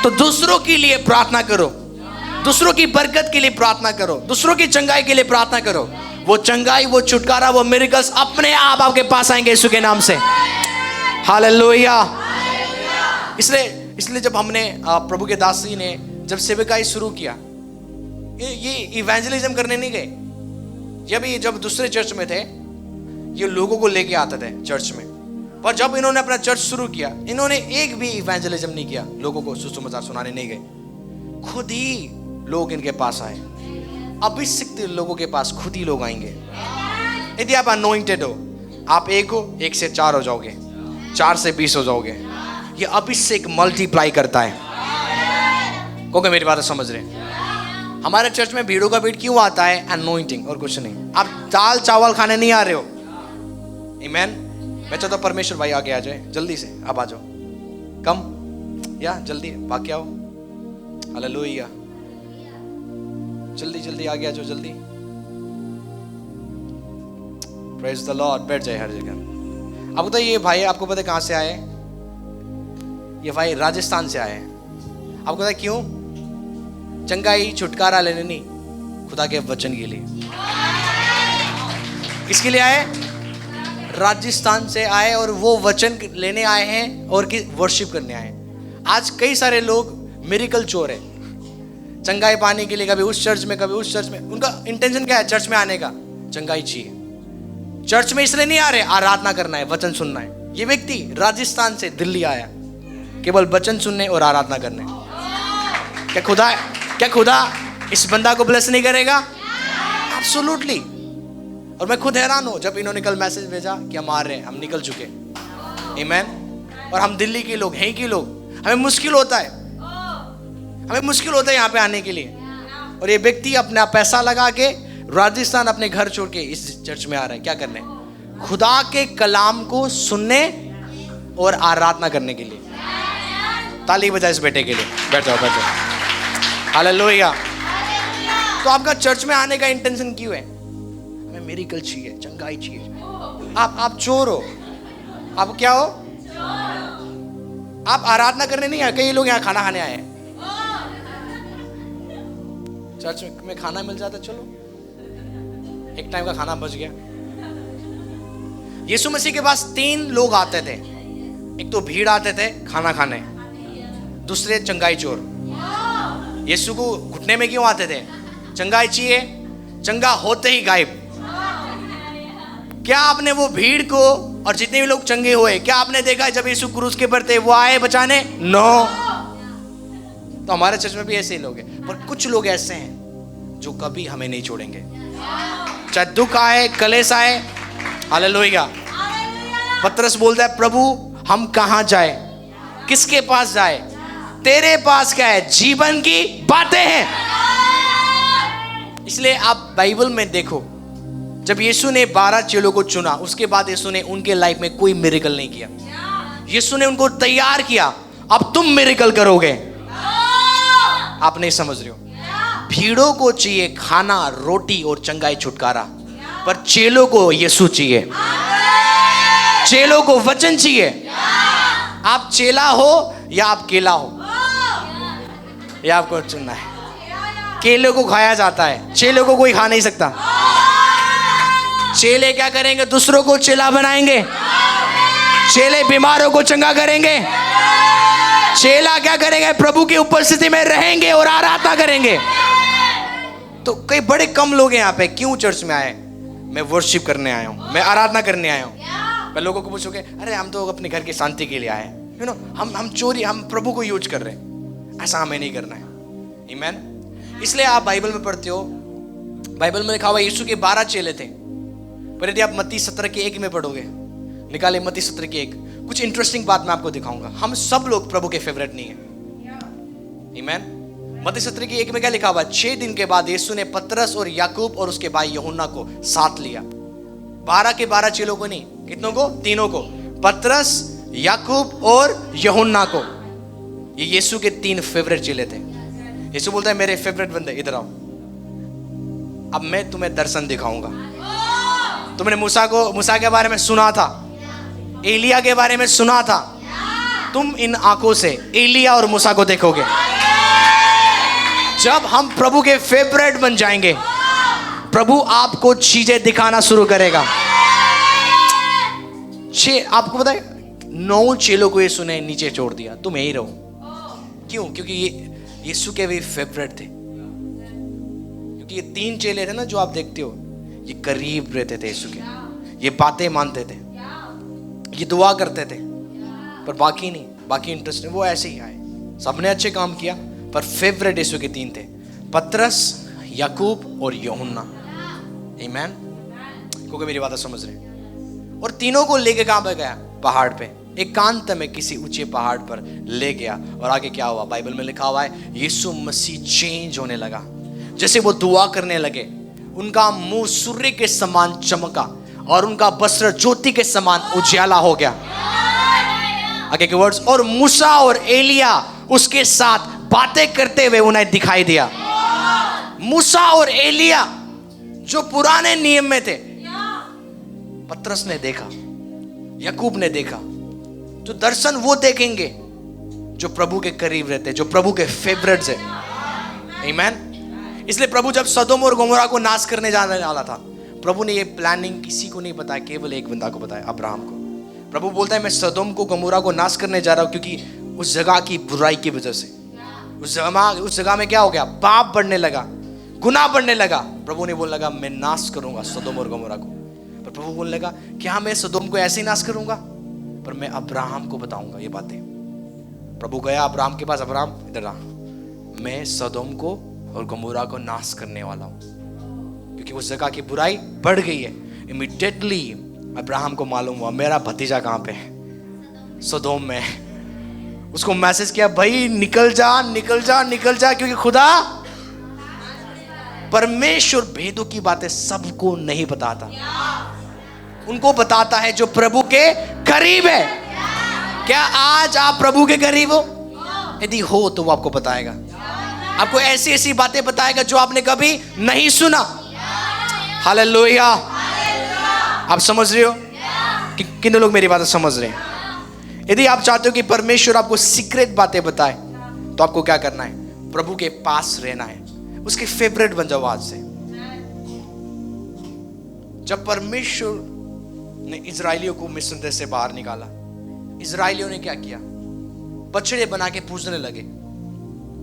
[SPEAKER 1] तो दूसरों के लिए प्रार्थना करो, दूसरों की बरकत के लिए प्रार्थना करो, दूसरों की चंगाई के लिए प्रार्थना करो। वो चंगाई, वो छुटकारा, वो मिरेकल्स अपने आप आपके पास आएंगे यीशु के नाम से। हालेलुया। इसलिए जब हमने प्रभु के दास जी ने जब सेवकाई शुरू किया, ये इवेंजलिज्म करने नहीं गए। जब दूसरे चर्च में थे, ये लोगों को लेके आते थे चर्च में। पर जब इन्होंने अपना चर्च शुरू किया, इन्होंने एक भी इवेंजलिज्म नहीं किया, लोगों को सुसमाचार सुनाने नहीं गए। खुद ही लोग इनके पास आए। अभिषिक्त लोगों के पास खुद ही लोग आएंगे। यदि आप अनॉइंटेड हो, आप 1 हो, 1 से 4 हो जाओगे, 4 से 20 हो जाओगे। ये अभिषेक मल्टीप्लाई करता है। क्योंकि मेरी बात समझ रहे हैं? हमारे चर्च में भीड़ों का भीड़ क्यों आता है? अनॉइंटिंग और कुछ नहीं। आप दाल चावल खाने नहीं आ रहे हो। आमीन। मैं चाहता हूं परमेश्वर भाई आगे आ जाए, जल्दी से आप आ जाओ। कम या जल्दी बाकी आओ। हालेलुया। जल्दी आगे आ जाओ, जल्दी। Praise the Lord. बैठ जाए हर जगह। अब तो ये भाई आपको पता है कहां से आए? ये भाई राजस्थान से आए। आपको पता है क्यों? चंगाई छुटकारा लेने नहीं, खुदा के वचन के लिए। किसके लिए आए? राजस्थान से आए और वो वचन लेने आए हैं और वर्शिप करने आए। आज कई सारे लोग मिरेकल चोर है, चंगाई पाने के लिए कभी उस चर्च में कभी उस चर्च में। उनका इंटेंशन क्या है चर्च में आने का? चंगाई चाहिए। चर्च में इसलिए नहीं आ रहे, आराधना करना है, वचन सुनना है। ये व्यक्ति राजस्थान से दिल्ली आया केवल वचन सुनने और आराधना करने। क्या खुदा इस बंदा को ब्लेस नहीं करेगा? एब्सोल्युटली। और मैं खुद हैरान हूं जब इन्होंने कल मैसेज भेजा कि हम आ रहे हैं, हम निकल चुके। आमीन। और हम दिल्ली के लोग हैं कि लोग, हमें मुश्किल होता है यहाँ पे आने के लिए। और ये व्यक्ति अपना पैसा लगा के राजस्थान अपने घर छोड़ के इस चर्च में आ रहा है। क्या करने? खुदा के कलाम को सुनने और आराधना करने के लिए। ताली बजाए इस बेटे के लिए। बैठ जाओ, बैठ जाओ। हालेलुया। तो आपका चर्च में आने का इंटेंशन क्यों है? हमें मिरेकल चाहिए, चंगाई चाहिए। आप चोर हो, आप क्या हो? आप आराधना करने नहीं आए। कई लोग यहाँ खाना खाने आए हैं। चर्च में खाना मिल जाता, चलो एक टाइम का खाना बच गया। यीशु मसीह के पास 3 लोग आते थे। एक तो भीड़ आते थे खाना खाने, दूसरे चंगाई चोर। यीशु को घुटने में क्यों आते थे? चंगाई चाहिए, चंगा होते ही गायब। क्या आपने वो भीड़ को और जितने भी लोग चंगे हुए, क्या आपने देखा जब यीशु क्रूस के पर थे वो आए बचाने? नो। तो हमारे चर्च में भी ऐसे ही लोग हैं, पर कुछ लोग ऐसे हैं जो कभी हमें नहीं छोड़ेंगे, चाहे दुख आए, कलेश आए। हालेलुया। पतरस बोलता है, प्रभु हम कहां जाए, किसके पास जाए? तेरे पास क्या है? जीवन की बातें हैं। इसलिए आप बाइबल में देखो, जब यीशु ने 12 चेलों को चुना, उसके बाद यीशु ने उनके लाइफ में कोई मिरेकल नहीं किया। यीशु ने उनको तैयार किया, अब तुम मिरेकल करोगे। आप नहीं समझ रहे हो। भीड़ों को चाहिए खाना, रोटी और चंगाई, छुटकारा, पर चेलों को यीशु चाहिए। चेलों को वचन चाहिए। आप चेला हो या आप केला हो, ये आपको चुनना है। केले को खाया जाता है, चेलों को कोई खा नहीं सकता। चेले क्या करेंगे? दूसरों को चेला बनाएंगे। चेले बीमारों को चंगा करेंगे। चेला क्या करेंगे? प्रभु की उपस्थिति में रहेंगे और आराधना करेंगे। तो कई बड़े कम लोग हैं यहाँ पे। क्यों चर्च में आए? मैं वर्शिप करने आया हूँ, मैं आराधना करने आया हूँ। मैं लोगों को पूछोगे, अरे हम तो अपने घर की शांति के लिए आए, यू नो, हम चोरी, हम प्रभु को यूज कर रहे हैं। ऐसा हमें नहीं करना है। आमीन। इसलिए आप बाइबल में पढ़ते हो, बाइबल में लिखा हुआ यीशु के 12 चेले थे। पर यदि आप मत्ती 17 के 1 में पढ़ोगे, निकाले मत्ती 17 के 1, कुछ इंटरेस्टिंग बात मैं आपको दिखाऊंगा। हम सब लोग प्रभु के फेवरेट नहीं है। आमीन। मत्ती 17 के 1 में क्या लिखा हुआ? 6 दिन के बाद यीशु ने पतरस और याकूब और उसके भाई यूहन्ना को साथ लिया। 12 के 12 चेलों को नहीं, कितनों को? तीनों को, पतरस, याकूब और यूहन्ना को। ये यीशु के 3 फेवरेट चेले थे। यीशु बोलता है, मेरे फेवरेट बंदे इधर आओ, अब मैं तुम्हें दर्शन दिखाऊंगा। तुमने मूसा के बारे में सुना था, एलिया के बारे में सुना था। तुम इन आंखों से एलिया और मूसा को देखोगे। जब हम प्रभु के फेवरेट बन जाएंगे, प्रभु आपको चीजें दिखाना शुरू करेगा। आपको पता है 9 चेलों को यीशु ने नीचे छोड़ दिया, तुम यही रहो। क्यों? क्योंकि ये यीशु के भी फेवरेट थे। क्योंकि ये 3 चेले थे ना जो आप देखते हो, ये करीब रहते थे यीशु के, ये बातें मानते थे, ये दुआ करते थे, पर बाकी नहीं, बाकी इंटरेस्ट नहीं। वो ऐसे ही आए, सबने अच्छे काम किया, पर फेवरेट यीशु के 3 थे, पतरस, याकूब और यूहन्ना। आमीन। क्योंकि मेरी बात समझ रहे हैं। और तीनों को लेके कहां पे गया? पहाड़ पे, एकांत में किसी ऊंचे पहाड़ पर ले गया। और आगे क्या हुआ? बाइबल में लिखा हुआ है, यीशु मसीह चेंज होने लगा। जैसे वो दुआ करने लगे, उनका मुंह सूर्य के समान चमका और उनका वस्त्र ज्योति के समान उजाला हो गया। आगे के वर्ड्स, और मूसा और एलिया उसके साथ बातें करते हुए उन्हें दिखाई दिया। मूसा और एलिया जो पुराने नियम में थे, पतरस ने देखा, याकूब ने देखा। तो दर्शन वो देखेंगे जो प्रभु के करीब रहते, जो प्रभु के फेवरेट्स है। आमीन। इसलिए प्रभु जब सदोम और गोमोरा को नाश करने जाने वाला था, प्रभु ने ये प्लानिंग किसी को नहीं बताया, केवल एक बंदा को बताया, अब्राहम को। प्रभु बोलता है, मैं सदोम को, गोमोरा को नाश करने जा रहा हूं, क्योंकि उस जगह की बुराई की वजह से उस जगह में क्या हो गया? पाप बढ़ने लगा, गुनाह बढ़ने लगा। प्रभु ने बोलने लगा, मैं नाश करूंगा सदोम और गोमोरा को। पर प्रभु बोलने लगा, क्या मैं सदोम को ऐसे ही नाश करूंगा? पर मैं अब्राहम को बताऊंगा ये बातें। प्रभु गया अब्राहम के पास, अब्राहम इधर आ, मैं सदोम को और गोमोरा को नाश करने वाला हूं, क्योंकि उस जगह की बुराई बढ़ गई है। इमीडिएटली अब्राहम को मालूम हुआ मेरा भतीजा कहां पे है? सदोम में। उसको मैसेज किया, भाई निकल जा निकल जा निकल जा, क्योंकि खुदा परमेश्वर भेदों की बातें सबको नहीं बताता, उनको बताता है जो प्रभु के करीब है। क्या आज आप प्रभु के करीब हो? यदि हो तो वो आपको बताएगा, आपको ऐसी ऐसी बातें बताएगा जो आपने कभी नहीं सुना। हालेलुया। आप समझ रहे हो कि कितने लोग मेरी बातें समझ रहे हैं? यदि आप चाहते हो कि परमेश्वर आपको सीक्रेट बातें बताए तो आपको क्या करना है? प्रभु के पास रहना है, उसके फेवरेट बन जाओ आज से। जब परमेश्वर ने इजराइलियों को मिस्र देश से बाहर निकाला, इजराइलियों ने क्या किया? बछड़े बना के पूजने लगे,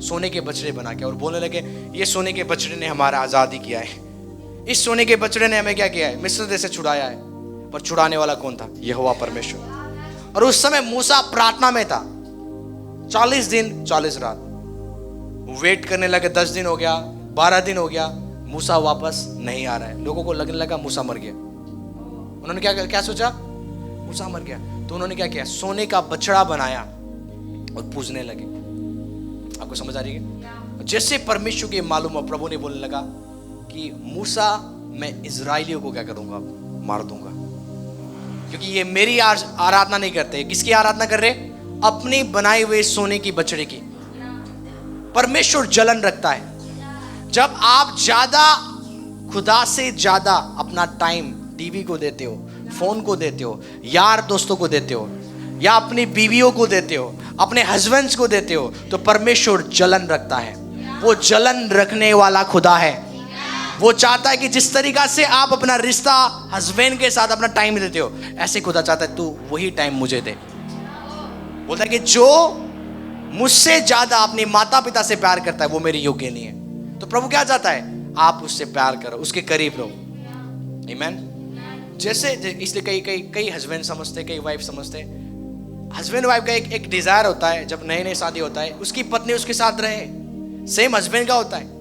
[SPEAKER 1] सोने के बछड़े बना के, और बोलने लगे ये सोने के बछड़े ने हमारा आजादी किया है, इस सोने के बछड़े ने हमें क्या किया है? मिस्र देश से छुड़ाया है। पर छुड़ाने वाला कौन था? यहोवा परमेश्वर। और उस समय मूसा प्रार्थना में था, 40 दिन 40 रात वेट करने लगे। 10 दिन हो गया, 12 दिन हो गया, मूसा वापस नहीं आ रहा है। लोगों को लगने लगा मूसा मर गया। उन्होंने क्या सोचा? मूसा मर गया। तो उन्होंने क्या किया? सोने का बछड़ा बनाया और पूजने लगे। आपको समझ आ रही है? जैसे परमेश्वर के मालूम हो, प्रभु ने बोलने लगा कि मूसा, मैं इजराइलियों को क्या करूंगा? मार दूंगा, क्योंकि ये मेरी आराधना नहीं करते। किसकी आराधना कर रहे? अपनी बनाई हुए सोने की बछड़े की। परमेश्वर जलन रखता है जब आप ज्यादा, खुदा से ज्यादा अपना टाइम टीवी को देते हो, फोन को देते हो, यार दोस्तों को देते हो, या अपनी बीवियों को देते हो, अपने हस्बैंड्स को देते हो, तो परमेश्वर जलन रखता है। वो जलन रखने वाला खुदा है। वो चाहता है कि जिस तरीका से आप अपना रिश्ता हस्बैंड के साथ अपना टाइम देते हो, ऐसे खुदा चाहता है तू वही टाइम मुझे दे। बोलता है कि जो मुझसे ज्यादा अपने माता पिता से प्यार करता है वो मेरे योग्य नहीं है। तो प्रभु क्या चाहता है? आप उससे प्यार करो, उसके करीब रहो। आमीन। जैसे इसलिए कई हस्बैंड समझते, कई वाइफ समझते, हस्बैंड वाइफ का एक डिजायर होता है, जब नई नई शादी होता है, उसकी पत्नी उसके साथ रहे, सेम हस्बैंड का होता है।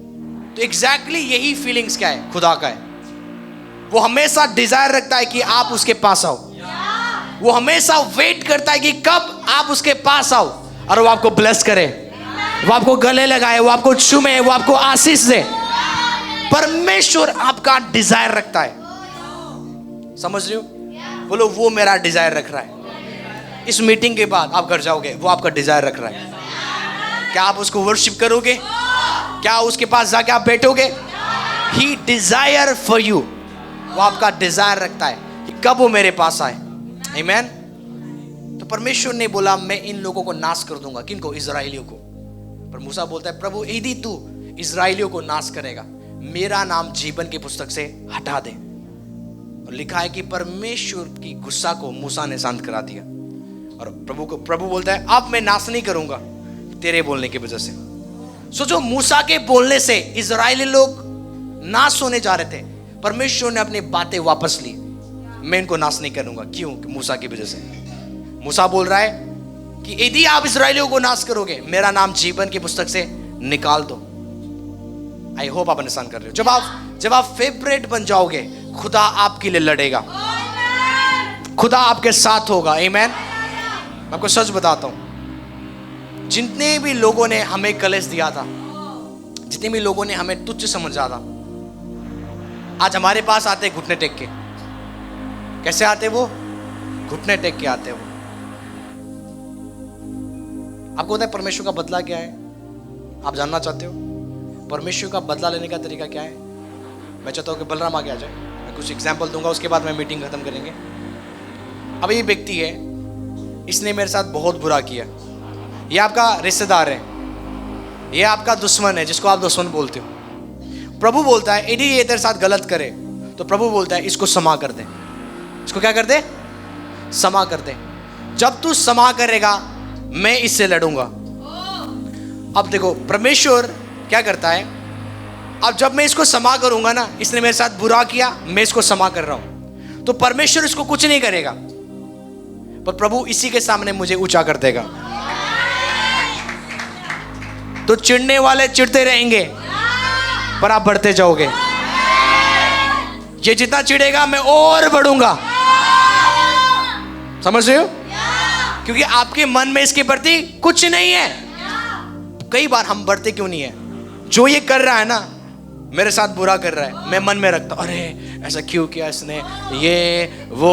[SPEAKER 1] तो एग्जैक्टली यही फीलिंग्स क्या है? खुदा का है। वो हमेशा डिजायर रखता है कि आप उसके पास आओ। वो हमेशा वेट करता है कि कब आप उसके पास आओ और वो आपको ब्लेस करे, वो आपको गले लगाए, वो आपको चूमे, वो आपको आशीष दे। परमेश्वर आपका डिजायर रखता है। समझ रहे हो? बोलो, वो मेरा डिजायर रख रहा है। इस मीटिंग के बाद आप घर जाओगे, वो आपका डिजायर रख रहा है। क्या आप उसको वर्शिप करोगे? क्या उसके पास जाके आप बैठोगे? He desire for you. वो आपका डिजायर रखता है कि कब वो मेरे पास आए। आमीन। तो परमेश्वर ने बोला मैं इन लोगों को नाश कर दूंगा। किनको? इजराइलियों को। पर मूसा बोलता है प्रभु यदि तू इजराइलियों को नाश करेगा, मेरा नाम जीवन की पुस्तक से हटा दे। और लिखा है कि परमेश्वर की गुस्सा को मूसा ने शांत करा दिया। और प्रभु बोलता है अब मैं नाश नहीं करूंगा तेरे बोलने की वजह से। सोचो, मूसा के बोलने से इजराइली लोग नाश होने जा रहे थे। परमेश्वर ने अपनी बातें वापस ली। मैं इनको नाश नहीं करूंगा। क्यों? कि मूसा की वजह से। मूसा बोल रहा है कि यदि आप इजराइलियों को नाश करोगे, मेरा नाम जीवन की पुस्तक से निकाल दो। आई होप आप अंडरस्टैंड कर रहे हो। जब आप फेवरेट बन जाओगे, खुदा आपके लिए लड़ेगा, खुदा आपके साथ होगा। आमीन। आपको सच बताता हूं, जितने भी लोगों ने हमें कलेश दिया था, जितने भी लोगों ने हमें तुच्छ समझा था, आज हमारे पास आते घुटने टेक के। कैसे आते वो? घुटने टेक के आते वो। आपको पता है परमेश्वर का बदला क्या है? आप जानना चाहते हो परमेश्वर का बदला लेने का तरीका क्या है? मैं चाहता हूं कि बलराम आगे आ जाए। मैं कुछ एग्जाम्पल दूंगा, उसके बाद मैं मीटिंग खत्म करेंगे। अब ये व्यक्ति है, इसने मेरे साथ बहुत बुरा किया। ये आपका रिश्तेदार है, ये आपका दुश्मन है, जिसको आप दुश्मन बोलते हो। प्रभु बोलता है यदि ये तेरे साथ गलत करे तो प्रभु बोलता है इसको क्षमा कर दे। इसको क्या कर दे? क्षमा कर दे। जब तू क्षमा करेगा मैं इससे लड़ूंगा। अब देखो परमेश्वर क्या करता है, अब जब मैं इसको क्षमा करूंगा ना, इसने मेरे साथ बुरा किया, मैं इसको क्षमा कर रहा हूं, तो परमेश्वर इसको कुछ नहीं करेगा, पर प्रभु इसी के सामने मुझे ऊंचा कर देगा। तो चिढ़ने वाले चिढ़ते रहेंगे, पर आप बढ़ते जाओगे। ये जितना चिढ़ेगा मैं और बढ़ूंगा। समझ रहे हो? क्योंकि आपके मन में इसके प्रति कुछ नहीं है। कई बार हम बढ़ते क्यों नहीं है? जो ये कर रहा है ना, मेरे साथ बुरा कर रहा है, मैं मन में रखता हूं, अरे ऐसा क्यों किया इसने, ये वो,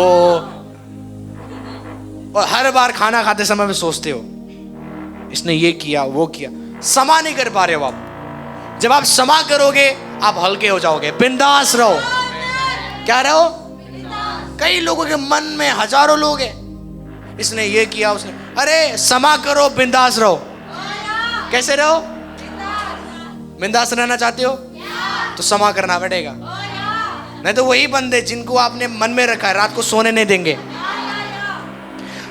[SPEAKER 1] और हर बार खाना खाते समय में सोचते हो इसने ये किया वो किया। क्षमा नहीं कर पा रहे हो आप। जब आप क्षमा करोगे आप हल्के हो जाओगे, बिंदास रहो। क्या रहो? कई लोगों के मन में हजारों लोग हैं, इसने ये किया उसने, अरे क्षमा करो, बिंदास रहो। कैसे रहो? बिंदास रहना चाहते हो तो क्षमा करना पड़ेगा, नहीं तो वही बंदे जिनको आपने मन में रखा है रात को सोने नहीं देंगे।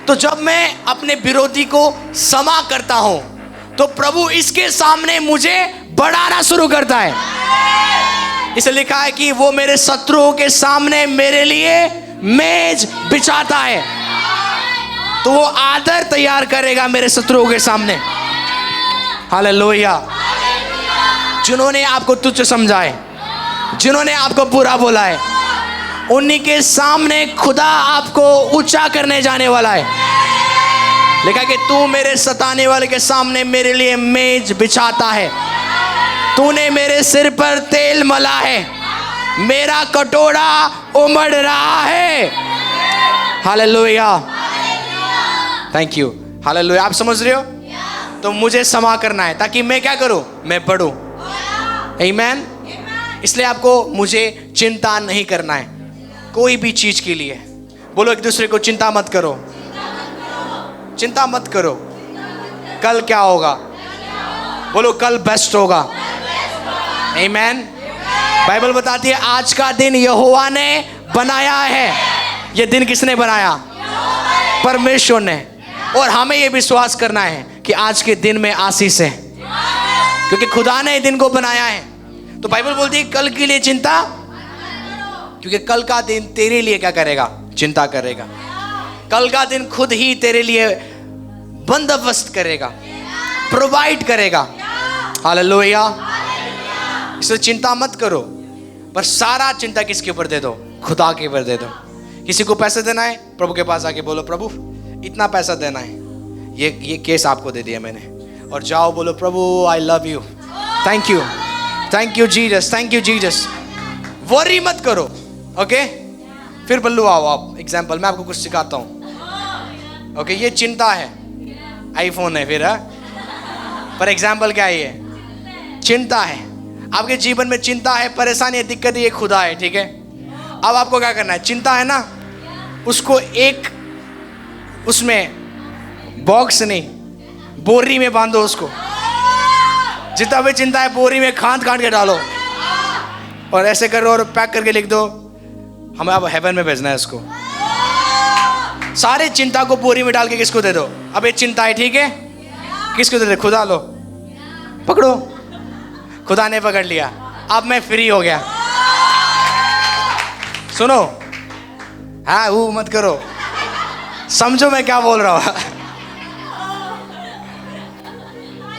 [SPEAKER 1] तो जब मैं अपने विरोधी को क्षमा करता हूं तो प्रभु इसके सामने मुझे बढ़ाना शुरू करता है। इसे लिखा है कि वो मेरे शत्रुओं के सामने मेरे लिए मेज बिछाता है, तो वो आदर तैयार करेगा मेरे शत्रुओं के सामने। हालेलुया। जिन्होंने आपको तुच्छ समझा है, जिन्होंने आपको बुरा बोला है, उन्हीं के सामने खुदा आपको ऊंचा करने जाने वाला है। लिखा कि तू मेरे सताने वाले के सामने मेरे लिए मेज बिछाता है, तूने मेरे सिर पर तेल मला है, मेरा कटोरा उमड़ रहा है। Hallelujah, thank you. हालेलुया। आप समझ रहे हो? तो मुझे क्षमा करना है ताकि मैं क्या करूं? मैं बढ़ूं। आमीन। इसलिए आपको मुझे चिंता नहीं करना है कोई भी चीज के लिए। बोलो एक दूसरे को, चिंता मत करो, चिंता मत करो। कल क्या होगा? बोलो कल बेस्ट होगा। आमीन। बाइबल बताती है आज का दिन यहोवा ने बनाया है। ये दिन किसने बनाया? परमेश्वर ने। और हमें ये विश्वास करना है कि आज के दिन में आशीष है, क्योंकि खुदा ने दिन को बनाया है। तो बाइबल बोलती है कल के लिए चिंता, क्योंकि कल का दिन तेरे लिए क्या करेगा? चिंता करेगा। कल का दिन खुद ही तेरे लिए बंदोबस्त करेगा, प्रोवाइड करेगा। हालेलुया। इसलिए चिंता मत करो, पर सारा चिंता किसके ऊपर दे दो? खुदा के ऊपर दे दो। किसी को पैसे देना है, प्रभु के पास आके बोलो प्रभु इतना पैसा देना है, ये केस आपको दे दिया मैंने, और जाओ बोलो प्रभु I love you, thank you, thank you Jesus, thank you Jesus. Worry मत करो। ओके, फिर बल्लू आओ आप। एग्जाम्पल मैं आपको कुछ सिखाता हूँ। ओके, ये चिंता है, आईफोन है फिर, पर एग्जाम्पल क्या है? ये चिंता है। आपके जीवन में चिंता है, परेशानी है, दिक्कत है, ये खुदा है। ठीक है, अब आपको क्या करना है? चिंता है ना, उसको एक उसमें बॉक्स नहीं बोरी में बांधो उसको। जितना भी चिंता है बोरी में खांद के डालो और ऐसे करो और पैक करके लिख दो हमें अब हेवन में भेजना है इसको। सारे चिंता को बोरी में डाल के किसको दे दो? अब ये चिंता है, ठीक है, किसको दे दो? खुदा। लो पकड़ो। खुदा ने पकड़ लिया, अब मैं फ्री हो गया। सुनो, हाँ वो मत करो, समझो मैं क्या बोल रहा हूँ।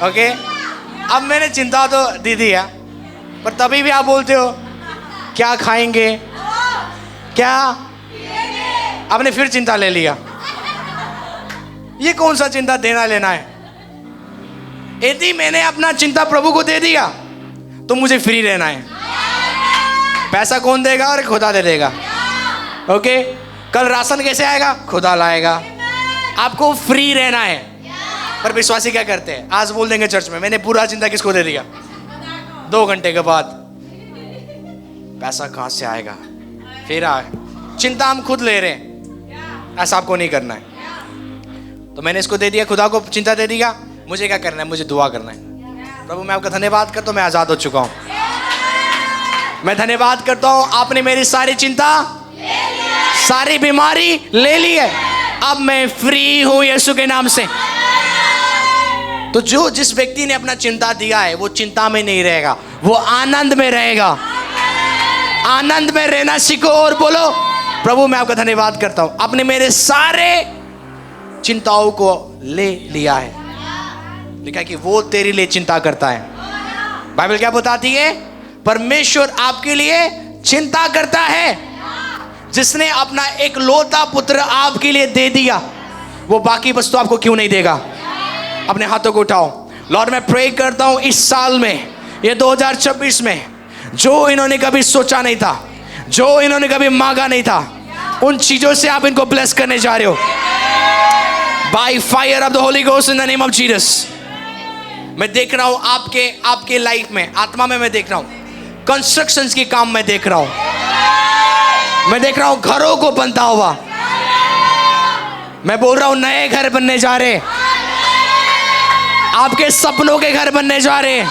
[SPEAKER 1] ओके, अब मैंने चिंता तो दे दी है, पर तभी भी आप बोलते हो क्या खाएंगे, क्या? आपने फिर चिंता ले लिया। ये कौन सा चिंता देना लेना है? यदि मैंने अपना चिंता प्रभु को दे दिया तो मुझे फ्री रहना है। पैसा कौन देगा? और खुदा दे देगा। ओके, कल राशन कैसे आएगा? खुदा लाएगा। आपको फ्री रहना है। पर विश्वासी क्या करते हैं? आज बोल देंगे चर्च में मैंने पूरा चिंता किसको दे दिया, 2 घंटे के बाद पैसा कहाँ से आएगा? फिर चिंता हम खुद ले रहे हैं, ऐसा आपको नहीं करना है। तो मैंने इसको दे दिया, खुदा को चिंता दे दिया, मुझे क्या करना है? मुझे दुआ करना है। प्रभु मैं आपका धन्यवाद करता हूँ, मैं आज़ाद हो चुका हूँ। मैं धन्यवाद करता हूँ, आपने मेरी सारी चिंता, सारी बीमारी ले ली है, अब मैं फ्री हूँ यीशु के नाम से। तो जो जिस व्यक्ति ने अपना चिंता दिया है वो चिंता में नहीं रहेगा, वो आनंद में रहेगा। आनंद में रहना सीखो और बोलो प्रभु मैं आपका धन्यवाद करता हूँ, आपने मेरे सारे चिंताओं को ले लिया है। लिखा कि वो तेरे लिए चिंता करता है। बाइबल क्या बताती है? परमेश्वर आपके लिए चिंता करता है। जिसने अपना एक लौता पुत्र आपके लिए दे दिया, वो बाकी वस्तु आपको क्यों नहीं देगा? अपने हाथों को उठाओ। लॉर्ड मैं प्रे करता हूँ इस साल में, ये 2026 में जो इन्होंने कभी सोचा नहीं था, जो इन्होंने कभी मांगा नहीं था, उन चीजों से आप इनको ब्लेस करने जा रहे हो by fire of the Holi ghost in the name of Jesus. मैं देख रहा हूं आपके लाइफ में, आत्मा में मैं देख रहा हूं कंस्ट्रक्शंस के काम मैं देख रहा हूं, मैं देख रहा हूं घरों को बनता हुआ। मैं बोल रहा हूं नए घर बनने जा रहे, आपके सपनों के घर बनने जा रहे।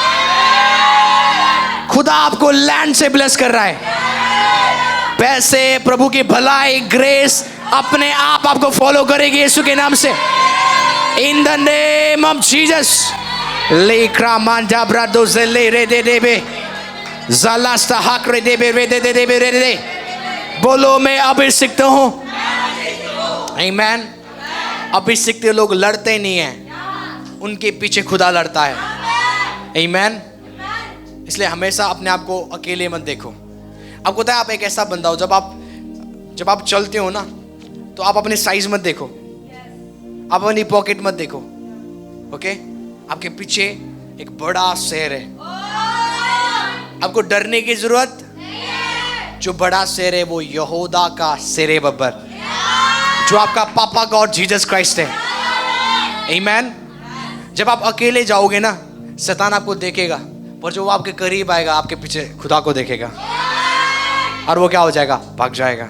[SPEAKER 1] खुदा आपको लैंड से ब्लेस कर रहा है। पैसे, प्रभु की भलाई, ग्रेस अपने आप आपको फॉलो करेगी यीशु के नाम से, in the name of Jesus. लेक्रा मांजा ब्रादो ज़ले रे दे देबे ज़लास्ता हक रे देबे रे दे देबे रे दे। बोलो मैं अभिषिक्त हूँ। आमीन। अभिषिक्त लोग लड़ते नहीं हैं, उनके पीछे खुदा लड़ता है। आमीन। इसलिए हमेशा अपने आप को अकेले मत देखो। आपको पता है आप एक ऐसा बंदा हो, जब आप चलते हो ना तो आप अपने साइज मत देखो, आप अपनी पॉकेट मत देखो। ओके, आपके पीछे एक बड़ा शहर है, आपको डरने की जरूरत। जो बड़ा शहर है वो यहूदा का शेरे बब्बर, जो आपका पापा गॉड जीसस क्राइस्ट है। आमीन। जब आप अकेले जाओगे ना, शैतान आपको देखेगा, पर जो वो आपके करीब आएगा, आपके पीछे खुदा को देखेगा और वो क्या हो जाएगा? भाग जाएगा।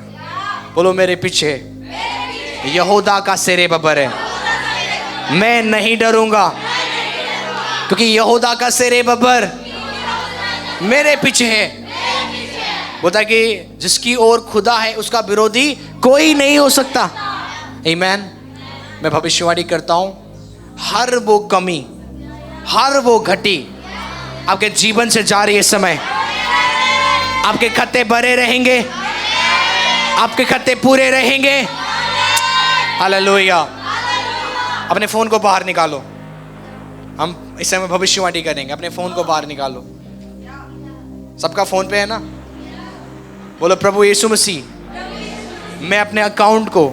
[SPEAKER 1] बोलो मेरे पीछे यहूदा का शेरे बब्बर है, मैं नहीं डरूंगा, क्योंकि यहूदा का शेरे बब्बर मेरे पीछे है। बोलता कि जिसकी ओर खुदा है उसका विरोधी कोई नहीं हो सकता। आमीन। मैं भविष्यवाणी करता हूं, हर वो कमी, हर वो घटी आपके जीवन से जा रही है। समय आपके खत्ते भरे रहेंगे, आपके खत्ते पूरे रहेंगे। हालेलुया। अपने फोन को बाहर निकालो, हम इस समय भविष्यवाणी करेंगे। अपने फोन को बाहर निकालो। सबका फोन पे है ना? बोलो प्रभु यीशु मसीह, मैं अपने अकाउंट को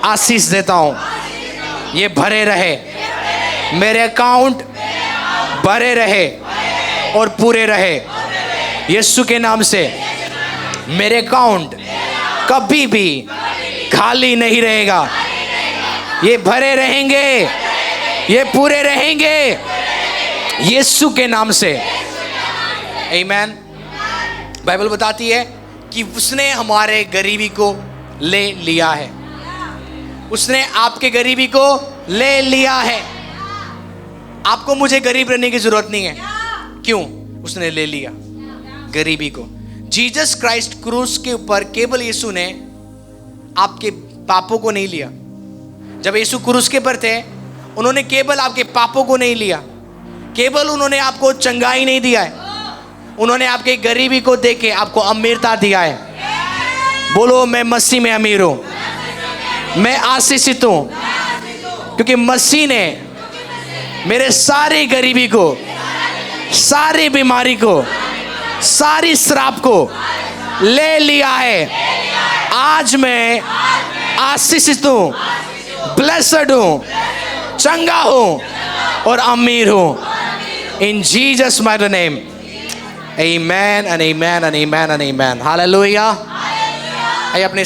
[SPEAKER 1] आशीष देता हूं, ये भरे रहे, मेरे अकाउंट भरे रहे और पूरे रहे। यीशु के नाम से मेरे अकाउंट कभी भी खाली नहीं रहेगा, ये भरे रहेंगे, ये पूरे रहेंगे यीशु के नाम से। आमीन। बाइबल बताती है कि उसने हमारे गरीबी को ले लिया है, उसने आपके गरीबी को ले लिया है। आपको मुझे गरीब रहने की जरूरत नहीं है। क्यों? उसने ले लिया गरीबी को। जीसस क्राइस्ट क्रूस के ऊपर केवल यीशु ने आपके पापों को नहीं लिया। जब यीशु क्रूस के पर थे, उन्होंने केवल आपके पापों को नहीं लिया, केवल उन्होंने आपको चंगाई नहीं दिया है, उन्होंने आपके गरीबी को देके आपको अमीरता दिया है। बोलो मैं मसीह में अमीर हूं, मैं आशीषित हूं, क्योंकि मसीह ने मेरे सारी गरीबी को, सारी बीमारी को, सारी श्राप को ले लिया है। आज मैं आशीषित हूं, ब्लेस्ड हूं, चंगा हूं और अमीर हूं। इन Jesus mighty name, amen and amen and amen and amen. Hallelujah. आइए अपने